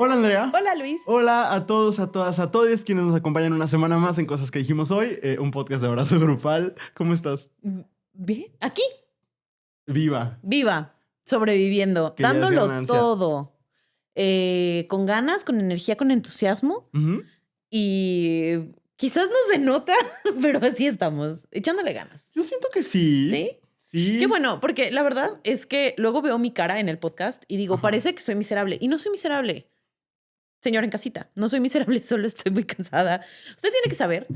Hola Andrea. Hola Luis. Hola a todos, a todas, a todos quienes nos acompañan una semana más en Cosas que dijimos hoy, un podcast de abrazo grupal. ¿Cómo estás? Bien, aquí, Viva. viva, sobreviviendo, Que ya es dándolo ganancia. todo, con ganas, con energía, con entusiasmo Ujú. y quizás no se nota, pero así estamos, echándole ganas. Yo siento que sí. ¿Sí? Qué Sí. bueno, porque la verdad es que luego veo mi cara en el podcast y digo, Ajá. parece que soy miserable y no soy miserable. Señora en casita, no soy miserable, solo estoy muy cansada. Usted tiene que saber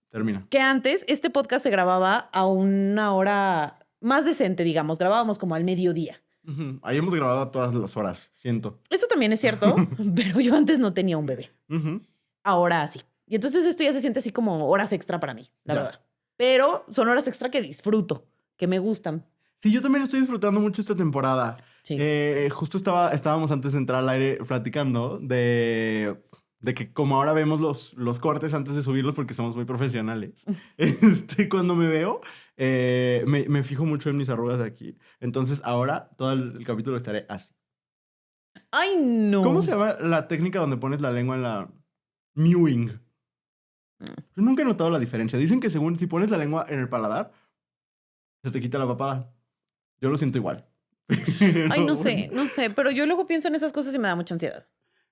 Termina. que antes este podcast se grababa a una hora más decente, digamos, grabábamos como al mediodía. Ujú. Ahí hemos grabado a todas las horas, siento. Eso también es cierto, pero yo antes no tenía un bebé. Ujú. Ahora sí. Y entonces esto ya se siente así como horas extra para mí, la Ya. verdad. Pero son horas extra que disfruto, que me gustan. Sí, yo también estoy disfrutando mucho esta temporada. Sí. Justo estábamos antes de entrar al aire platicando de que como ahora vemos los cortes antes de subirlos porque somos muy profesionales. Cuando me veo, me fijo mucho en mis arrugas de aquí. Entonces ahora todo el capítulo estaré así. Ay, ¿Cómo no. se llama la técnica donde pones la lengua en la mewing? Yo nunca he notado la diferencia. Dicen que según si pones la lengua en el paladar, se te quita la papada. Yo lo siento igual. Ay, Pero no bueno. sé, no sé, pero yo luego pienso en esas cosas y me da mucha ansiedad.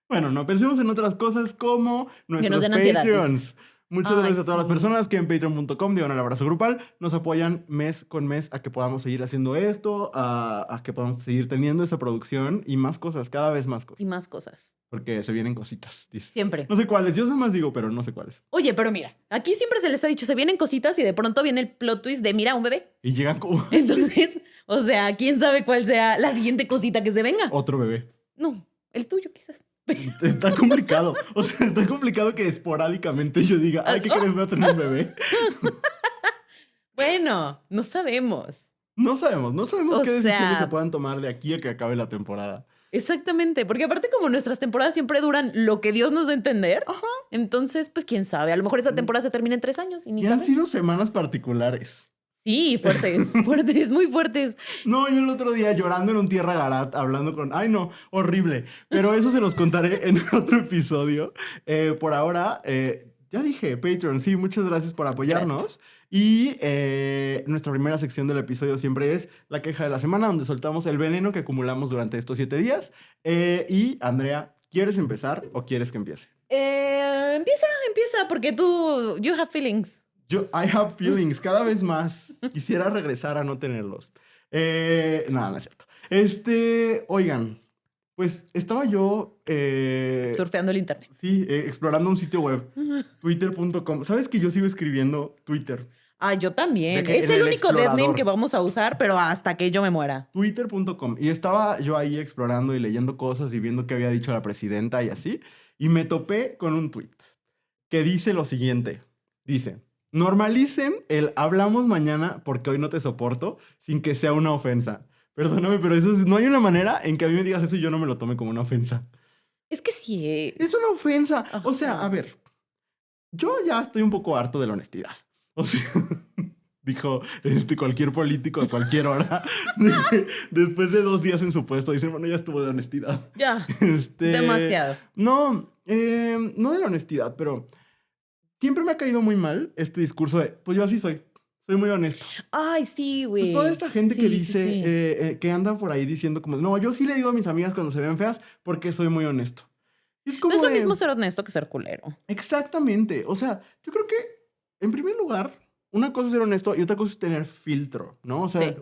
Bueno, no pensemos en otras cosas como Que nos nuestros den ansiedad, dices. Patreons. Muchas Ay, gracias a todas las sí. personas que en patreon.com digan el abrazo grupal nos apoyan mes con mes a que podamos seguir haciendo esto, a que podamos seguir teniendo esa producción y más cosas, cada vez más Y cosas. más cosas. Porque se vienen cositas, dice. Siempre. No sé cuáles, yo nada más digo, pero no sé cuáles. Oye, pero mira, aquí siempre se les ha dicho, se vienen cositas y de pronto viene el plot twist de mira un bebé. Y llegan como Entonces, o sea, quién sabe cuál sea la siguiente cosita que se venga. otro bebé. No, el tuyo quizás. Está complicado. O sea, está complicado que esporádicamente yo diga, ay, ¿qué crees? Voy a tener un bebé. Bueno, no sabemos. No sabemos O qué decisiones se sea, puedan tomar de aquí a que acabe la temporada. exactamente, porque aparte como nuestras temporadas siempre duran lo que Dios nos da a entender, Ajá. entonces, pues quién sabe, a lo mejor esa temporada se termina en 3 años y ni Y han sabemos. sido semanas particulares. Sí, fuertes, fuertes, muy fuertes. No, yo el otro día llorando en un Tierra Garat, hablando con... Ay, no, horrible. Pero eso se los contaré en otro episodio. Por ahora, ya dije, Patreon, sí, muchas gracias por apoyarnos. Gracias. Y nuestra primera sección del episodio siempre es la queja de la semana, donde soltamos el veneno que acumulamos durante estos 7 días. Y, Andrea, ¿quieres empezar o quieres que empiece? Empieza, porque tú, you have feelings. I have feelings, cada vez más. Quisiera regresar a no tenerlos. Nada, no es cierto. Oigan, pues estaba yo, Surfeando el internet. sí, explorando un sitio web, twitter.com. ¿Sabes que yo sigo escribiendo Twitter? Ah, yo De también. que Es en el el único dead name explorador, que vamos a usar, pero hasta que yo me muera. twitter.com. Y estaba yo ahí explorando y leyendo cosas y viendo qué había dicho la presidenta y así. Y me topé con un tweet que dice lo siguiente. Dice, normalicen el hablamos mañana porque hoy no te soporto sin que sea una ofensa. Perdóname, pero no hay una manera en que a mí me digas eso y yo no me lo tome como una ofensa. Es que sí. Es una ofensa. O sea, a Ajá. ver, yo ya estoy un poco harto de la honestidad. O sea, dijo cualquier político a cualquier hora. Después de 2 días en su puesto, dicen, bueno, ya estuvo de honestidad. Ya. Este, Demasiado. no, no de la honestidad, pero siempre me ha caído muy mal este discurso de, pues yo así soy muy honesto. Ay, sí, Pues toda güey. esta gente que Sí, sí, dice, sí. que anda por ahí diciendo como, no, yo sí le digo a mis amigas cuando se ven feas porque soy muy honesto. Y es No es como lo mismo de, ser honesto que ser culero. exactamente, o sea, yo creo que, en primer lugar, una cosa es ser honesto y otra cosa es tener filtro, ¿no? O sea, Sí.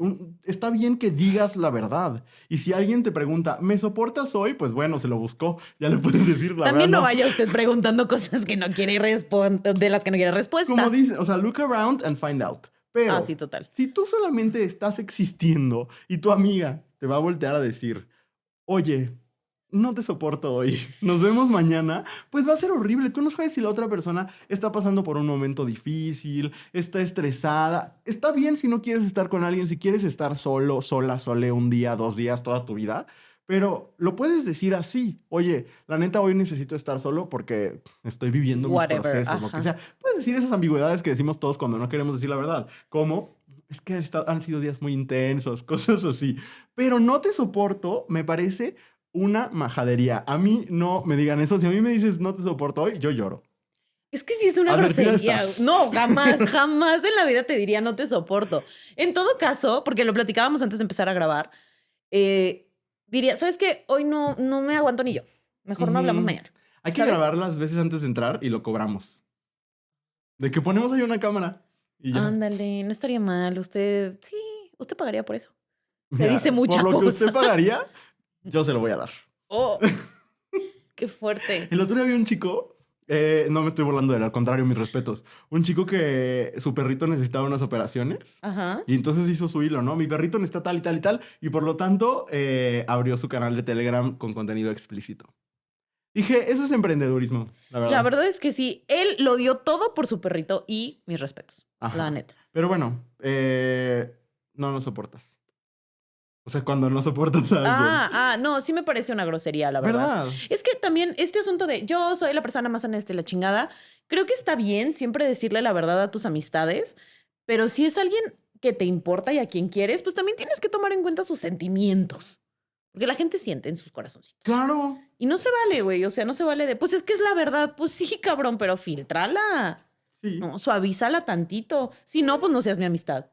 está bien que digas la verdad. Y si alguien te pregunta, ¿me soportas hoy? Pues bueno, se lo buscó, ya le puedes decir la verdad, También no no. vaya usted preguntando cosas que no quiere de las que no quiere Como respuesta. dicen, o sea, look around and find out. Ah, Pero sí, total. si tú solamente estás existiendo y tu amiga te va a voltear a decir, oye, no te soporto hoy, nos vemos mañana, pues va a ser horrible. Tú no sabes si la otra persona está pasando por un momento difícil, está estresada. Está bien si no quieres estar con alguien, si quieres estar solo, sola, sole un día, 2 días, toda tu vida. Pero lo puedes decir así, oye, la neta hoy necesito estar solo porque estoy viviendo mis Whatever. procesos, lo que Ajá. sea. Puedes decir esas ambigüedades que decimos todos cuando no queremos decir la verdad, como, es que han sido días muy intensos, cosas así. Pero no te soporto, me parece una majadería. A mí no me digan eso. Si a mí me dices no te soporto hoy, yo lloro. Es que sí es una Advertida grosería. estás. No, jamás, jamás en la vida te diría no te soporto. En todo caso, porque lo platicábamos antes de empezar a grabar, diría, ¿sabes qué? Hoy no me aguanto ni yo. Mejor no hablamos Ujú. mañana. Hay que ¿Sabes? grabar las veces antes de entrar y lo cobramos. De que ponemos ahí una cámara y ya. Ándale, no estaría mal. Usted pagaría por eso. Te Mira, dice mucha por lo que usted cosa. pagaría, yo se lo voy a dar. Oh, qué fuerte. El otro día vi un chico, no me estoy burlando de él, al contrario, mis respetos. Un chico que su perrito necesitaba unas operaciones Ajá. y entonces hizo su hilo, ¿no? Mi perrito necesita tal y tal y tal y por lo tanto abrió su canal de Telegram con contenido explícito. Dije, eso es emprendedurismo, la verdad. La verdad es que sí, él lo dio todo por su perrito y mis respetos. Ajá. La neta. Pero bueno, no lo soportas. O sea, cuando no soportas a alguien. No, sí me parece una grosería, la verdad. ¿Verdad? Es que también este asunto de yo soy la persona más honesta y la chingada, creo que está bien siempre decirle la verdad a tus amistades, pero si es alguien que te importa y a quien quieres, pues también tienes que tomar en cuenta sus sentimientos. Porque la gente siente en sus corazoncitos. Claro. Y no se vale, güey. O sea, no se vale de, pues es que es la verdad. Pues sí, cabrón, pero filtrala. Sí. No, suavízala tantito. Si no, pues no seas mi amistad.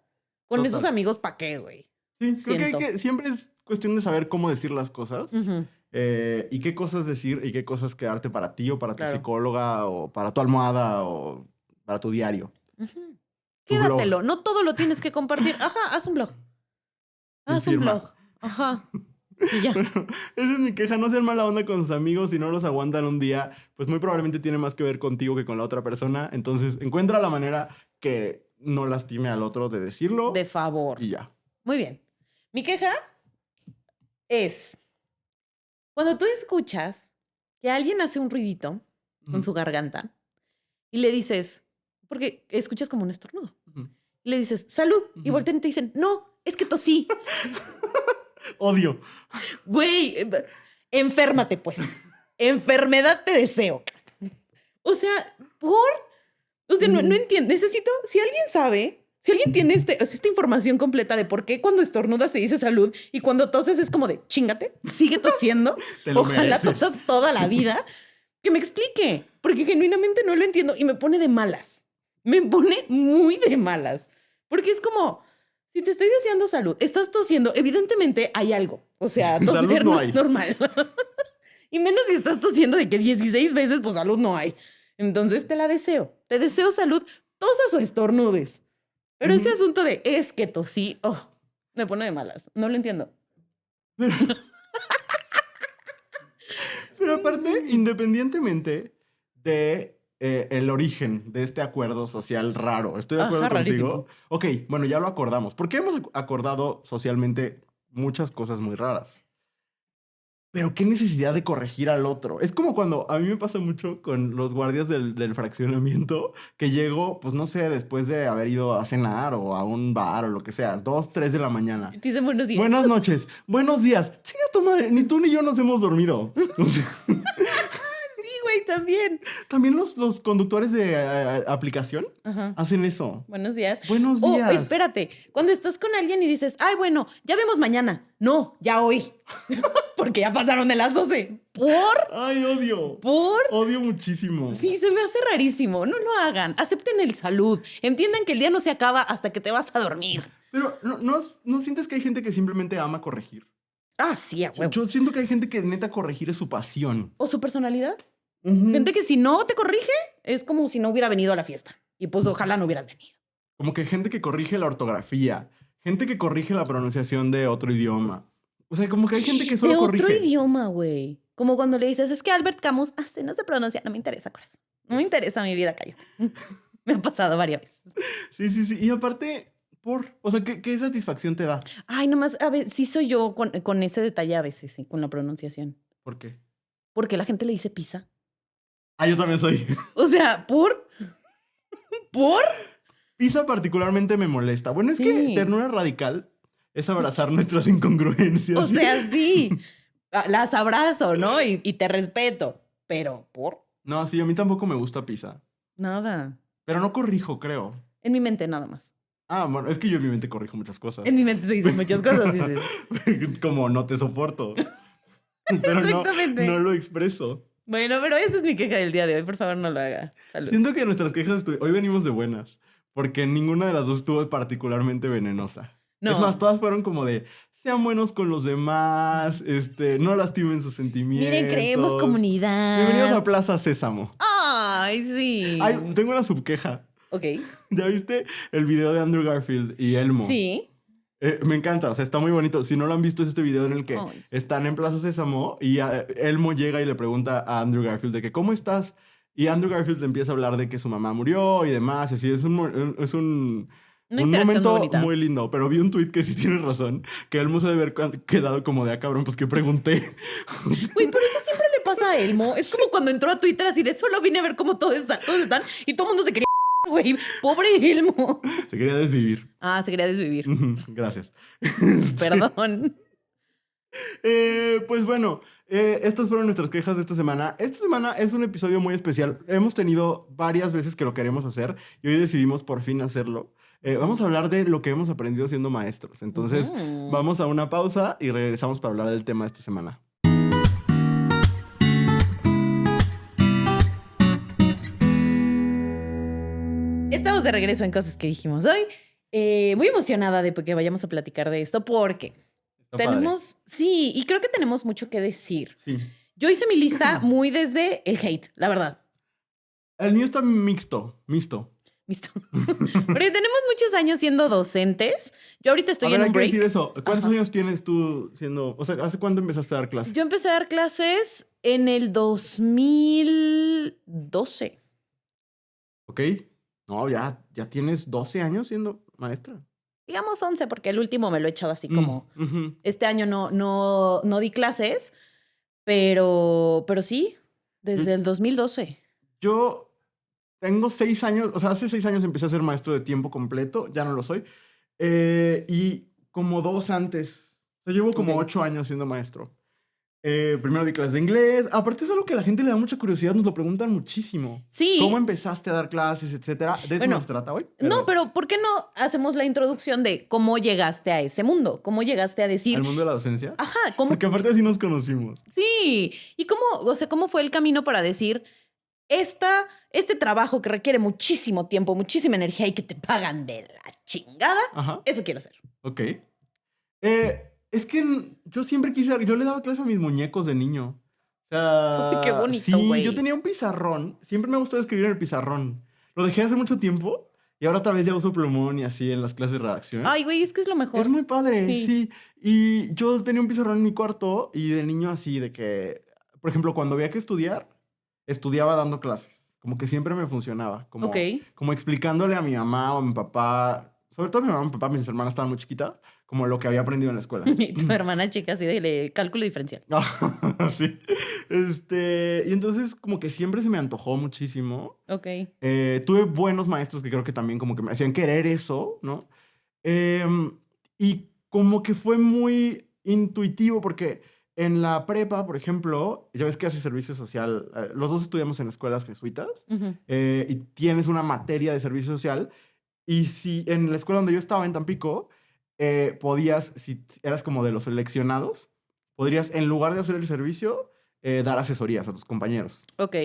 Con Total. esos amigos, ¿pa' qué, güey? Sí, creo Siento. que siempre es cuestión de saber cómo decir las cosas Ujú. y qué cosas decir y qué cosas quedarte para ti o para tu Claro. psicóloga o para tu almohada o para tu diario. Ujú. Tu Quédatelo. blog. No todo lo tienes que compartir. Ajá, haz un blog. Haz un Firma. blog. Ajá. Y ya. Bueno, esa es mi queja. No sean mala onda con sus amigos. Si no los aguantan un día, pues muy probablemente tiene más que ver contigo que con la otra persona. Entonces, encuentra la manera que no lastime al otro de decirlo De favor. y ya. Muy bien. Mi queja es cuando tú escuchas que alguien hace un ruidito con Ujú, su garganta y le dices, porque escuchas como un estornudo, ujú. le dices, salud, y Ujú. voltean y te dicen, no, es que tosí. Odio. Güey, enférmate pues. Enfermedad te deseo. O sea, O sea, no entiendo. Necesito, si alguien sabe, si alguien tiene esta información completa de por qué cuando estornudas te dice salud y cuando toses es como de chingate, sigue tosiendo. Te lo Ojalá mereces. tosas toda la vida. Que me explique, porque genuinamente no lo entiendo y me pone de malas. Me pone muy de malas. Porque es como, si te estoy deseando salud, estás tosiendo, evidentemente hay algo. O sea, Salud toser no no hay. es normal. Y menos si estás tosiendo de que 16 veces, pues salud no hay. Entonces te la deseo. Te deseo salud, tosas o estornudes. Pero este Ujú. asunto de es que tosí, me pone de malas. No lo entiendo. Pero, pero aparte, independientemente de el origen de este acuerdo social raro, ¿estoy de acuerdo Ajá, contigo? rarísimo. Ok, bueno, ya lo acordamos. Porque hemos acordado socialmente muchas cosas muy raras. Pero qué necesidad de corregir al otro. Es como cuando a mí me pasa mucho con los guardias del fraccionamiento, que llego, pues no sé, después de haber ido a cenar o a un bar o lo que sea, 2, 3 de la mañana. Te dicen buenos días. Buenas noches, buenos días. Chinga tu madre, ni tú ni yo nos hemos dormido. O sea, Sí, güey, también. también los conductores de aplicación Ajá. hacen eso. Buenos días. Buenos días. Espérate. Cuando estás con alguien y dices, ay, bueno, ya vemos mañana. No, ya hoy. Porque ya pasaron de las 12. Ay, odio. ¿Por? Odio muchísimo. Sí, se me hace rarísimo. No lo hagan. Acepten el salud. Entiendan que el día no se acaba hasta que te vas a dormir. Pero ¿no sientes que hay gente que simplemente ama corregir? Ah, sí, a huevo. Yo siento que hay gente que neta corregir es su pasión. O su personalidad. Ujú. Gente que si no te corrige, es como si no hubiera venido a la fiesta. Y pues ojalá no hubieras venido. Como que gente que corrige la ortografía, gente que corrige la pronunciación de otro idioma. O sea, como que hay gente que solo De corrige. otro idioma, güey. Como cuando le dices, es que Albert Camus, así no se pronuncia. No me interesa, corazón. No me interesa mi vida, cállate. Me ha pasado varias veces. Sí, sí, sí. Y aparte, o sea, ¿qué satisfacción te da? Ay, nomás, a ver, sí soy yo con ese detalle a veces, con la pronunciación. ¿Por qué? Porque la gente le dice pizza. Ah, yo también soy. O sea, ¿por? Pizza particularmente me molesta. Bueno, es que Sí. ternura radical es abrazar nuestras incongruencias. O sea, sí. Las abrazo, ¿no? Y te respeto. Pero, ¿por? No, sí, a mí tampoco me gusta pizza. Nada. Pero no corrijo, creo. En mi mente nada más. Ah, bueno, es que yo en mi mente corrijo muchas cosas. En mi mente se dicen muchas cosas, dices. Como no te soporto. pero Exactamente. no lo expreso. Bueno, pero esa es mi queja del día de hoy. Por favor, no lo haga. Salud. Siento que nuestras quejas hoy venimos de buenas, porque ninguna de las dos estuvo particularmente venenosa. Es más, No. todas fueron como de, sean buenos con los demás, no lastimen sus sentimientos. Miren, creemos comunidad. Bienvenidos a Plaza Sésamo. Ay, sí. Ay, tengo una subqueja. Ok. ¿Ya viste el video de Andrew Garfield y Elmo? Sí. Me encanta, o sea, está muy bonito. Si no lo han visto, es este video en el que Ay, sí. están en Plaza Sésamo y Elmo llega y le pregunta a Andrew Garfield de que, ¿cómo estás? Y Andrew Garfield le empieza a hablar de que su mamá murió y demás. Y así, es un Una un interacción muy momento bonita. muy lindo. Pero vi un tuit que sí tiene razón, que Elmo se debe haber quedado como de, cabrón, pues, ¿qué pregunté? Güey, pero eso siempre le pasa a Elmo. Es como cuando entró a Twitter así de solo vine a ver cómo todos están y todo el mundo se quería, güey. Pobre Elmo. Se quería desvivir. Ah, se quería desvivir. Gracias. Perdón. Pues bueno, estas fueron nuestras quejas de esta semana. Esta semana es un episodio muy especial. Hemos tenido varias veces que lo queremos hacer y hoy decidimos por fin hacerlo. Vamos a hablar de lo que hemos aprendido siendo maestros. Entonces, vamos a una pausa y regresamos para hablar del tema de esta semana. Estamos de regreso en cosas que dijimos hoy. Muy emocionada de que vayamos a platicar de esto porque Está tenemos, sí, y creo que tenemos mucho que decir. Sí. Yo hice mi lista muy desde el hate, la verdad. El mío está mixto. ¿Visto? Porque tenemos muchos años siendo docentes. Yo ahorita estoy A ver, en hay un que break. decir eso. ¿Cuántos Ajá. años tienes tú siendo... O sea, ¿hace cuánto empezaste a dar clases? Yo empecé a dar clases en el 2012. ¿Ok? No, ya tienes 12 años siendo maestra. Digamos 11, porque el último me lo he echado así como... Ujú. Este año no di clases, pero sí, desde el 2012. Yo tengo 6 años, o sea, hace 6 años empecé a ser maestro de tiempo completo, ya no lo soy. Y como 2 antes, o sea, llevo como Ok. 8 años siendo maestro. Primero di clases de inglés. Aparte es algo que a la gente le da mucha curiosidad, nos lo preguntan muchísimo. Sí. ¿Cómo empezaste a dar clases, etcétera? De eso Bueno, no se trata hoy. No, pero ¿por qué no hacemos la introducción de cómo llegaste a ese mundo? ¿Cómo llegaste a decir, ¿Al mundo de la docencia? ajá, cómo? Porque aparte así nos conocimos. Sí. ¿Y cómo, o sea, cómo fue el camino para decir, este trabajo que requiere muchísimo tiempo, muchísima energía y que te pagan de la chingada, Ajá, eso quiero hacer? ok. Es que yo siempre quise, yo le daba clase a mis muñecos de niño. O sea, Uy, qué bonito, sí, güey. yo tenía un pizarrón. Siempre me gustó escribir en el pizarrón. Lo dejé hace mucho tiempo y ahora otra vez ya uso plumón y así en las clases de redacción. Ay, güey, es que es lo mejor. Es muy padre, Sí. sí. Y yo tenía un pizarrón en mi cuarto y de niño así, de que, por ejemplo, cuando había que estudiar, estudiaba dando clases. Como que siempre me funcionaba. Como, Ok. como explicándole a mi mamá o a mi papá, sobre todo a mi mamá, mi papá, mis hermanas estaban muy chiquitas, como lo que había aprendido en la escuela. Y tu hermana chica así de cálculo diferencial. Sí. Y entonces como que siempre se me antojó muchísimo. Ok. Tuve buenos maestros que creo que también como que me hacían querer eso, ¿no? Y como que fue muy intuitivo porque en la prepa, por ejemplo, ya ves que hace servicio social, los dos estudiamos en escuelas jesuitas Ujú. y tienes una materia de servicio social y si en la escuela donde yo estaba en Tampico, podías, si eras como de los seleccionados, podrías en lugar de hacer el servicio, dar asesorías a tus compañeros. Ok.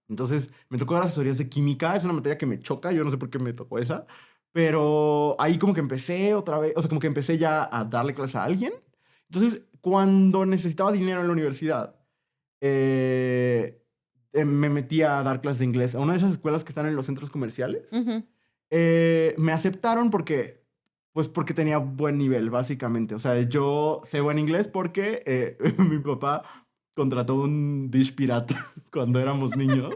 Entonces, me tocó dar asesorías de química, es una materia que me choca, yo no sé por qué me tocó esa, pero ahí como que empecé otra vez, o sea, como que empecé ya a darle clase a alguien. Entonces, cuando necesitaba dinero en la universidad, me metí a dar clases de inglés a una de esas escuelas que están en los centros comerciales. Ujú. Me aceptaron porque tenía buen nivel, básicamente. O sea, yo sé buen inglés porque mi papá contrató un dish pirata cuando éramos niños.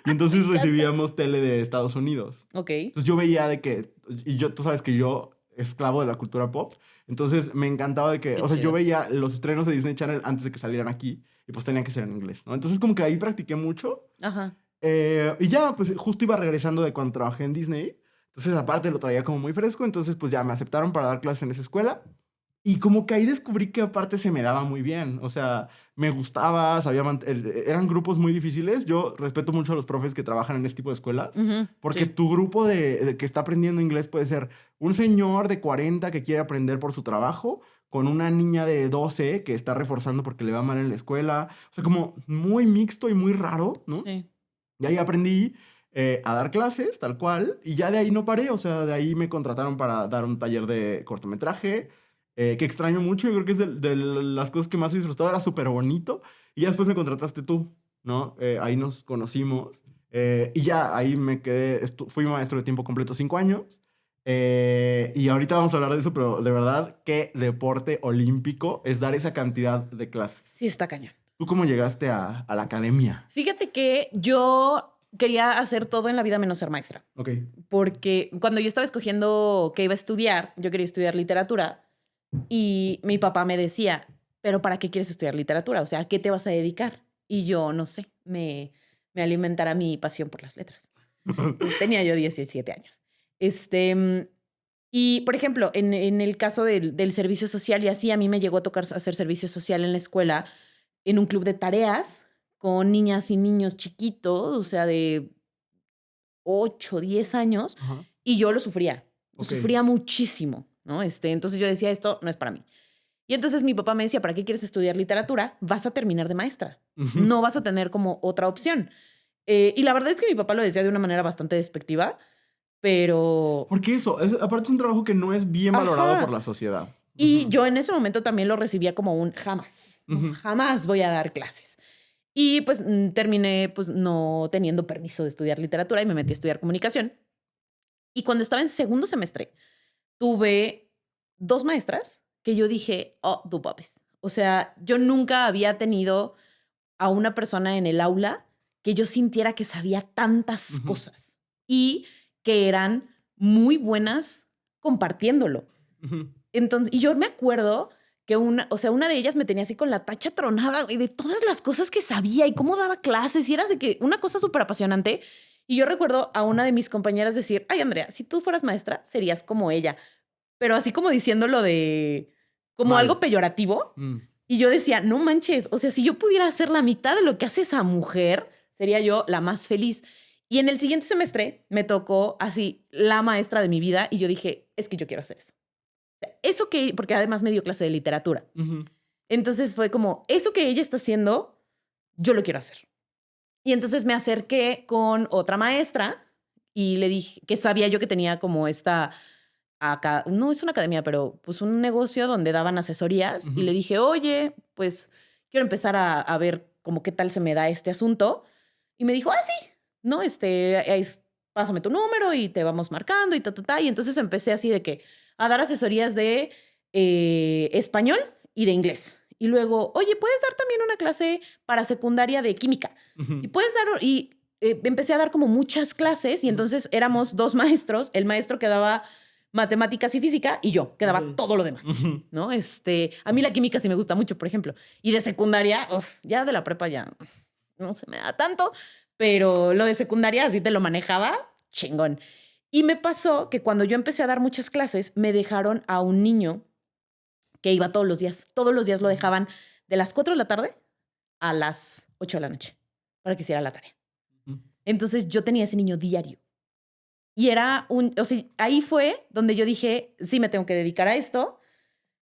Y entonces recibíamos tele de Estados Unidos. Ok. Entonces yo veía de que... Y tú sabes que yo, esclavo de la cultura pop, entonces me encantaba de que... Qué O sea, yo chido. veía los estrenos de Disney Channel antes de que salieran aquí. Y pues tenían que ser en inglés, ¿no? Entonces como que ahí practiqué mucho. Ajá. Y ya, pues justo iba regresando de cuando trabajé en Disney. Entonces, aparte, lo traía como muy fresco. Entonces, pues ya me aceptaron para dar clases en esa escuela. Y como que ahí descubrí que aparte se me daba muy bien. O sea, me gustaba, eran grupos muy difíciles. Yo respeto mucho a los profes que trabajan en este tipo de escuelas. Ujú. Porque Sí. tu grupo de que está aprendiendo inglés puede ser un señor de 40 que quiere aprender por su trabajo, con una niña de 12 que está reforzando porque le va mal en la escuela. O sea, como muy mixto y muy raro, ¿no? Sí. Y ahí aprendí a dar clases, tal cual, y ya de ahí no paré, o sea, de ahí me contrataron para dar un taller de cortometraje, que extraño mucho, yo creo que es de las cosas que más he disfrutado, era súper bonito, y ya después me contrataste tú, ¿no? Ahí nos conocimos, y ya ahí me quedé, fui maestro de tiempo completo 5 años, y ahorita vamos a hablar de eso, pero de verdad, qué deporte olímpico es dar esa cantidad de clases. Sí, está cañón. ¿Tú cómo llegaste a la academia? Fíjate que yo quería hacer todo en la vida menos ser maestra. Ok. Porque cuando yo estaba escogiendo qué iba a estudiar, yo quería estudiar literatura y mi papá me decía, pero ¿para qué quieres estudiar literatura? O sea, ¿a qué te vas a dedicar? Y yo, no sé, me alimentará mi pasión por las letras. Tenía yo 17 años. Y, por ejemplo, en el caso del servicio social y así, a mí me llegó a tocar hacer servicio social en la escuela, en un club de tareas, con niñas y niños chiquitos, o sea, de 8, 10 años, Ajá. y yo lo sufría. Lo Ok. sufría muchísimo, ¿no? Entonces yo decía, esto no es para mí. Y entonces mi papá me decía, ¿para qué quieres estudiar literatura? Vas a terminar de maestra. Ujú. No vas a tener como otra opción. Y la verdad es que mi papá lo decía de una manera bastante despectiva, pero... Porque eso, aparte es un trabajo que no es bien valorado por Ajá. la sociedad. Y Ujú. yo en ese momento también lo recibía como un jamás, ¿no? Ujú. Jamás voy a dar clases. Y pues terminé pues no teniendo permiso de estudiar literatura y me metí a estudiar comunicación. Y cuando estaba en segundo semestre, tuve 2 maestras que yo dije, oh, du babes. O sea, yo nunca había tenido a una persona en el aula que yo sintiera que sabía tantas Ujú. cosas y que eran muy buenas compartiéndolo. Ujú. Entonces, y yo me acuerdo que o sea, una de ellas me tenía así con la tacha tronada, güey, de todas las cosas que sabía y cómo daba clases, y era de que una cosa súper apasionante. Y yo recuerdo a una de mis compañeras decir, ay, Andrea, si tú fueras maestra, serías como ella. Pero así como diciéndolo de, como Mal. algo peyorativo. Mm. Y yo decía, no manches, o sea, si yo pudiera hacer la mitad de lo que hace esa mujer, sería yo la más feliz. Y en el siguiente semestre me tocó así la maestra de mi vida y yo dije, es que yo quiero hacer eso. Eso que, porque además me dio clase de literatura. Ujú. Entonces fue como, eso que ella está haciendo, yo lo quiero hacer. Y entonces me acerqué con otra maestra y le dije que sabía yo que tenía como esta, acá, no es una academia, pero pues un negocio donde daban asesorías. Y Ujú. le dije, oye, pues quiero empezar a ver como qué tal se me da este asunto. Y me dijo, ah, sí, no, pásame tu número y te vamos marcando y ta, ta, ta. Y entonces empecé así de que a dar asesorías de español y de inglés. Y luego, oye, ¿puedes dar también una clase para secundaria de química? Y Ujú. puedes dar, empecé a dar como muchas clases y Ujú. entonces éramos 2 maestros, el maestro que daba matemáticas y física y yo, que daba Ok. todo lo demás, Ujú. ¿no? A mí la química sí me gusta mucho, por ejemplo. Y de secundaria, uf, ya de la prepa ya no se me da tanto, pero lo de secundaria así te lo manejaba, chingón. Y me pasó que cuando yo empecé a dar muchas clases, me dejaron a un niño que iba todos los días lo dejaban de las 4 de la tarde a las 8 de la noche para que hiciera la tarea. Ujú. Entonces yo tenía ese niño diario. Y era o sea, ahí fue donde yo dije, sí, me tengo que dedicar a esto,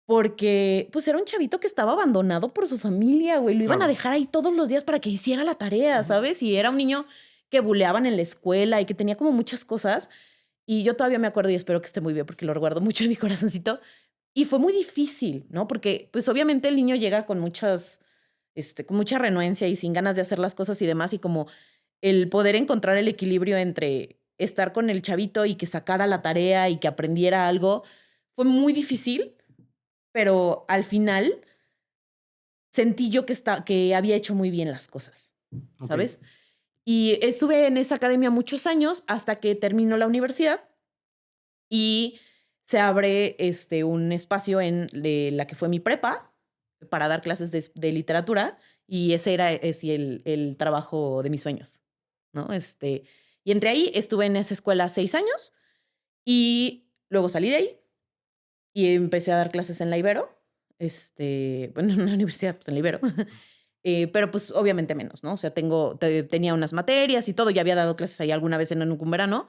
porque pues era un chavito que estaba abandonado por su familia, güey. Lo iban a Claro. dejar ahí todos los días para que hiciera la tarea, Ujú. ¿sabes? Y era un niño que buleaban en la escuela y que tenía como muchas cosas. Y yo todavía me acuerdo y espero que esté muy bien porque lo recuerdo mucho en mi corazoncito. Y fue muy difícil, ¿no? Porque pues obviamente el niño llega con con mucha renuencia y sin ganas de hacer las cosas y demás. Y como el poder encontrar el equilibrio entre estar con el chavito y que sacara la tarea y que aprendiera algo, fue muy difícil, pero al final sentí yo que había hecho muy bien las cosas, Ok. ¿sabes? Y estuve en esa academia muchos años hasta que terminó la universidad y se abre un espacio en la que fue mi prepa para dar clases de literatura y ese era el trabajo de mis sueños, ¿no? Y entre ahí estuve en esa escuela 6 años y luego salí de ahí y empecé a dar clases en la Ibero, bueno, en una universidad, pues en la Ibero, pero pues obviamente menos, ¿no? O sea, tenía unas materias y todo, ya había dado clases ahí alguna vez en un verano,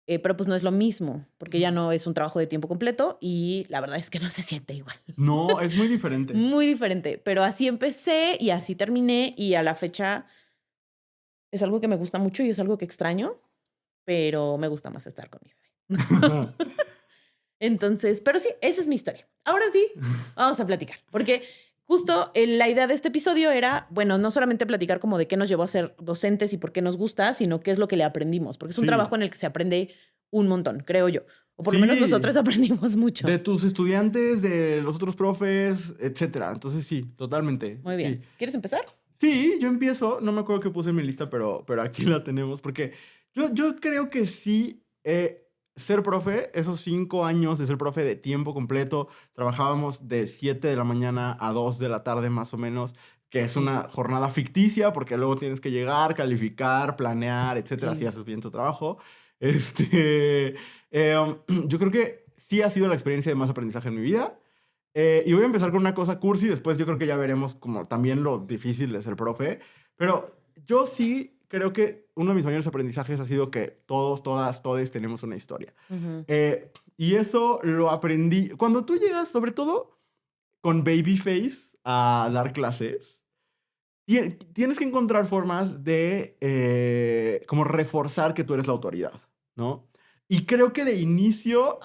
pero pues no es lo mismo, porque ya no es un trabajo de tiempo completo y la verdad es que no se siente igual. No, es muy diferente. Muy diferente, pero así empecé y así terminé y a la fecha es algo que me gusta mucho y es algo que extraño, pero me gusta más estar con mi bebé. Entonces, pero sí, esa es mi historia. Ahora sí, vamos a platicar, porque justo la idea de este episodio era, bueno, no solamente platicar como de qué nos llevó a ser docentes y por qué nos gusta, sino qué es lo que le aprendimos, porque es un Sí, trabajo en el que se aprende un montón, creo yo. O por lo menos nosotros sí. aprendimos mucho. De tus estudiantes, de los otros profes, etcétera. Entonces sí, totalmente. Muy Sí. bien. ¿Quieres empezar? Sí, yo empiezo. No me acuerdo qué puse en mi lista, pero aquí la tenemos. Porque yo creo que sí, ser profe, esos 5 años de ser profe de tiempo completo, trabajábamos de 7 de la mañana a 2 de la tarde más o menos, que es Sí. una jornada ficticia porque luego tienes que llegar, calificar, planear, etcétera, si Sí. haces bien tu trabajo. Este, yo creo que sí ha sido la experiencia de más aprendizaje en mi vida. Y voy a empezar con una cosa cursi, después yo creo que ya veremos como también lo difícil de ser profe, pero yo sí creo que uno de mis mayores aprendizajes ha sido que todos, todas, todes tenemos una historia. Ujú. Y eso lo aprendí cuando tú llegas, sobre todo con Babyface, a dar clases. Tienes que encontrar formas de como reforzar que tú eres la autoridad, ¿no? Y creo que de inicio,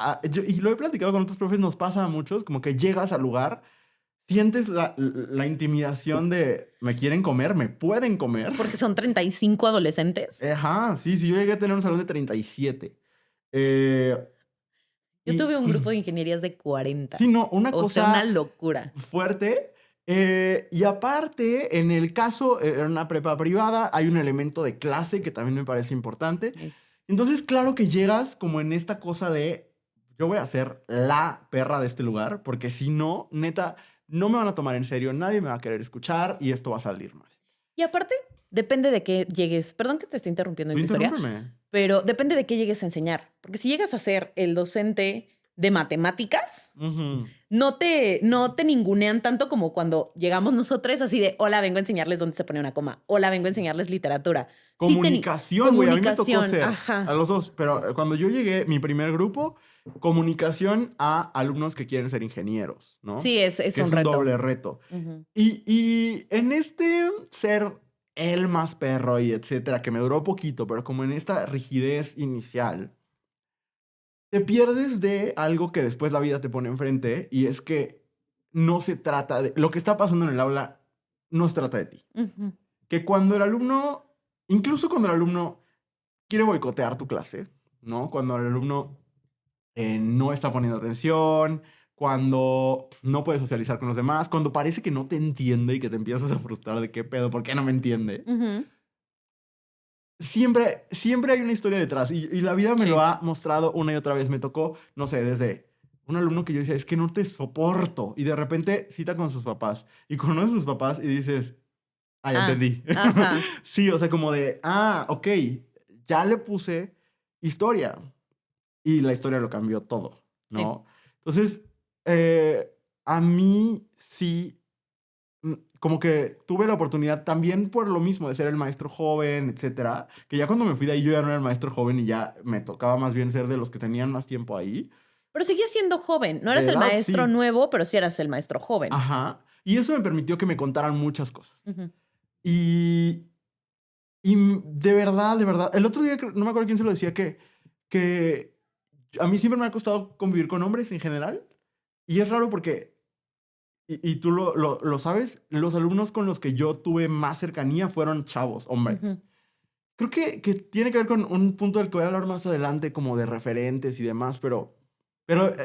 y lo he platicado con otros profes, nos pasa a muchos, como que llegas al lugar, sientes la intimidación de, ¿me quieren comer? ¿Me pueden comer? Porque son 35 adolescentes. Ajá, sí, sí, yo llegué a tener un salón de 37. Eh, Yo y tuve un grupo de ingenierías de sí, 40. no, una O sea, una cosa locura. fuerte. Y aparte, en el caso, en una prepa privada, hay un elemento de clase que también me parece importante. Sí. Entonces, claro que llegas como en esta cosa de, yo voy a ser la perra de este lugar, porque si no, neta, no me van a tomar en serio, nadie me va a querer escuchar y esto va a salir mal. Y aparte, depende de qué llegues. Perdón que te esté interrumpiendo en Tú tu historia, interrúmpeme. pero depende de qué llegues a enseñar. Porque si llegas a ser el docente de matemáticas, Ujú. no te ningunean tanto como cuando llegamos nosotros así de, hola, vengo a enseñarles dónde se pone una coma. Hola, vengo a enseñarles literatura. Comunicación, güey, a mí me tocó Comunicación, ser a ajá. los dos, pero cuando yo llegué, mi primer grupo, comunicación a alumnos que quieren ser ingenieros, ¿no? Sí, es Que un es un reto. doble reto. Ujú. Y en este ser el más perro y etcétera, que me duró poquito, pero como en esta rigidez inicial, te pierdes de algo que después la vida te pone enfrente y es que no se trata de... Lo que está pasando en el aula no se trata de ti. Ujú. Que cuando el alumno, incluso cuando el alumno quiere boicotear tu clase, ¿no? Cuando el alumno no está poniendo atención, cuando no puede socializar con los demás, cuando parece que no te entiende y que te empiezas a frustrar de qué pedo, ¿por qué no me entiendes? Ujú. Siempre hay una historia detrás y la vida me lo Sí. ha mostrado una y otra vez. Me tocó, no sé, desde un alumno que yo decía, es que no te soporto. Y de repente cita con sus papás y conoce a sus papás y dices, ah, ya Ah, entendí. ajá. Sí, o sea, como de, ok, ya le puse historia y la historia lo cambió todo, Sí. ¿no? Entonces, a mí sí, como que tuve la oportunidad también por lo mismo de ser el maestro joven, etcétera, que ya cuando me fui de ahí yo ya no era el maestro joven y ya me tocaba más bien ser de los que tenían más tiempo ahí. Pero seguías siendo joven. No De eras el edad, maestro sí. nuevo, pero sí eras el maestro joven. Ajá. Y eso me permitió que me contaran muchas cosas. Ujú. Y, de verdad, el otro día, no me acuerdo quién se lo decía, que a mí siempre me ha costado convivir con hombres en general. Y es raro porque, y tú lo sabes, los alumnos con los que yo tuve más cercanía fueron chavos, hombres. Ujú. Creo que tiene que ver con un punto del que voy a hablar más adelante, como de referentes y demás, pero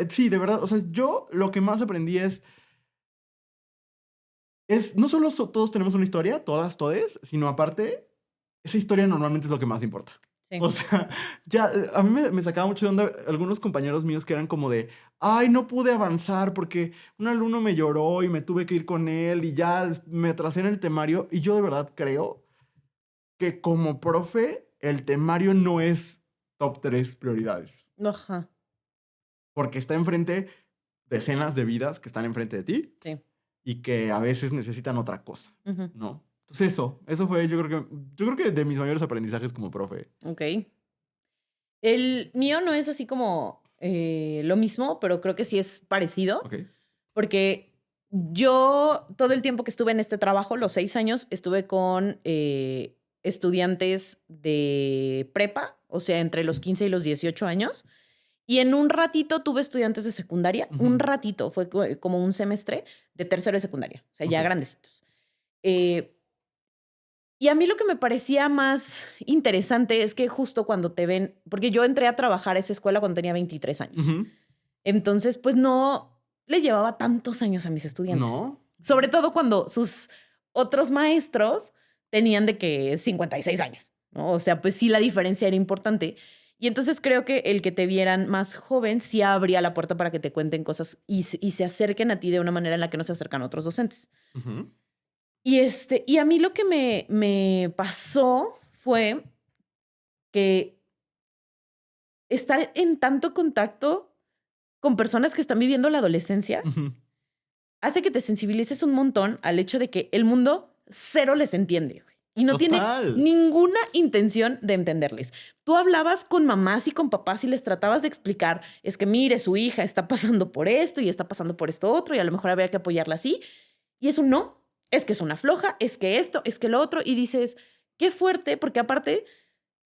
sí, de verdad, o sea, yo lo que más aprendí no solo todos tenemos una historia, todas, todes, sino aparte, esa historia normalmente es lo que más importa. Sí. O sea, ya, a mí me sacaba mucho de onda algunos compañeros míos que eran como de, ay, no pude avanzar porque un alumno me lloró y me tuve que ir con él y ya me atrasé en el temario. Y yo de verdad creo que como profe, el temario no es top 3 prioridades. Ajá. Porque está enfrente decenas de vidas que están enfrente de ti Sí. y que a veces necesitan otra cosa, Ujú. ¿no? Entonces eso fue yo creo que de mis mayores aprendizajes como profe. Ok. El mío no es así como lo mismo, pero creo que sí es parecido. Ok. Porque yo todo el tiempo que estuve en este trabajo, los 6 años, estuve con estudiantes de prepa, o sea, entre los 15 y los 18 años. Y en un ratito tuve estudiantes de secundaria, un Ujú. ratito, fue como un semestre de tercero de secundaria, o sea, ya Ok. grandecitos. Eh, y a mí lo que me parecía más interesante es que justo cuando te ven, porque yo entré a trabajar a esa escuela cuando tenía 23 años. Ujú. Entonces, pues no le llevaba tantos años a mis estudiantes. No. Sobre todo cuando sus otros maestros tenían de que 56 años, ¿no? O sea, pues sí, la diferencia era importante. Y entonces creo que el que te vieran más joven sí abría la puerta para que te cuenten cosas y se acerquen a ti de una manera en la que no se acercan otros docentes. Ujú. Y a mí lo que me pasó fue que estar en tanto contacto con personas que están viviendo la adolescencia Ujú. hace que te sensibilices un montón al hecho de que el mundo cero les entiende, güey, y no tiene Total. ninguna intención de entenderles. Tú hablabas con mamás y con papás y les tratabas de explicar, es que mire, su hija está pasando por esto y está pasando por esto otro y a lo mejor habría que apoyarla así. Y eso no, es que es una floja, es que esto, es que lo otro. Y dices, qué fuerte, porque aparte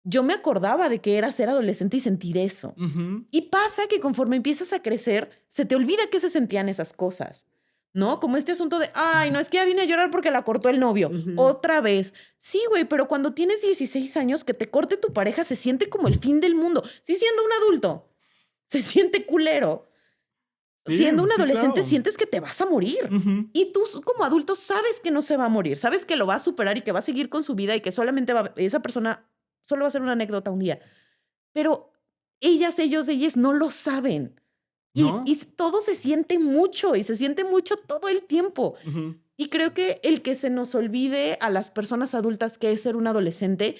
yo me acordaba de que era ser adolescente y sentir eso. Ujú. Y pasa que conforme empiezas a crecer, se te olvida que se sentían esas cosas, ¿no? Como este asunto de, ay, no, es que ya vine a llorar porque la cortó el novio. Ujú. Otra vez. Sí, güey, pero cuando tienes 16 años, que te corte tu pareja se siente como el fin del mundo. Sí, siendo un adulto, se siente culero. Sí, Siendo un sí, adolescente, claro. sientes que te vas a morir. Ujú. Y tú como adulto sabes que no se va a morir, sabes que lo va a superar y que va a seguir con su vida y que solamente esa persona solo va a ser una anécdota un día. Pero ellos no lo saben. Y ¿No? todo se siente mucho y se siente mucho todo el tiempo. Ujú. Y creo que el que se nos olvide a las personas adultas que es ser un adolescente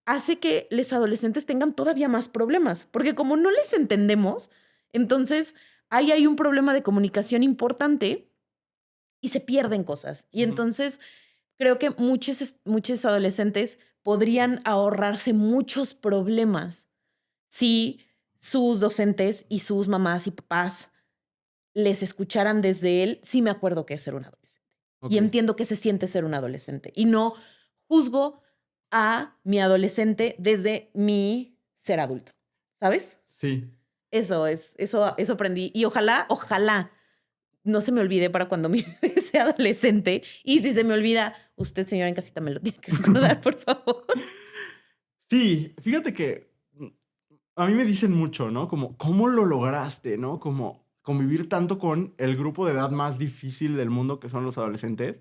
hace que los adolescentes tengan todavía más problemas, porque como no les entendemos, entonces ahí hay un problema de comunicación importante y se pierden cosas. Y Ujú. entonces creo que muchos adolescentes podrían ahorrarse muchos problemas si sus docentes y sus mamás y papás les escucharan desde él, sí me acuerdo que es ser un adolescente. Y Ok. entiendo que se siente ser un adolescente. Y no juzgo a mi adolescente desde mi ser adulto. ¿Sabes? Sí. Eso aprendí. Y ojalá no se me olvide para cuando mi bebé sea adolescente. Y si se me olvida, usted, señora en casita, me lo tiene que recordar, por favor. Sí, fíjate que a mí me dicen mucho, ¿no? Como, ¿cómo lo lograste, no? Como convivir tanto con el grupo de edad más difícil del mundo, que son los adolescentes.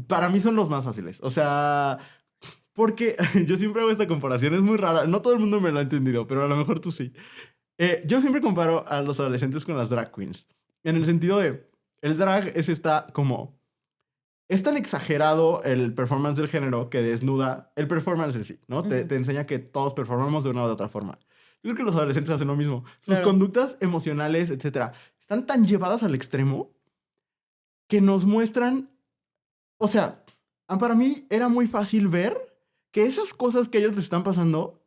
Para mí son los más fáciles. O sea, porque yo siempre hago esta comparación, es muy rara. No todo el mundo me lo ha entendido, pero a lo mejor tú sí. Yo siempre comparo a los adolescentes con las drag queens. En el sentido de, el drag es esta como... Es tan exagerado el performance del género que desnuda el performance en sí, ¿no? Te Ujú, enseña que todos performamos de una u otra forma. Yo creo que los adolescentes hacen lo mismo. Sus claro. conductas emocionales, etcétera, están tan llevadas al extremo que nos muestran, o sea, para mí era muy fácil ver que esas cosas que a ellos les están pasando,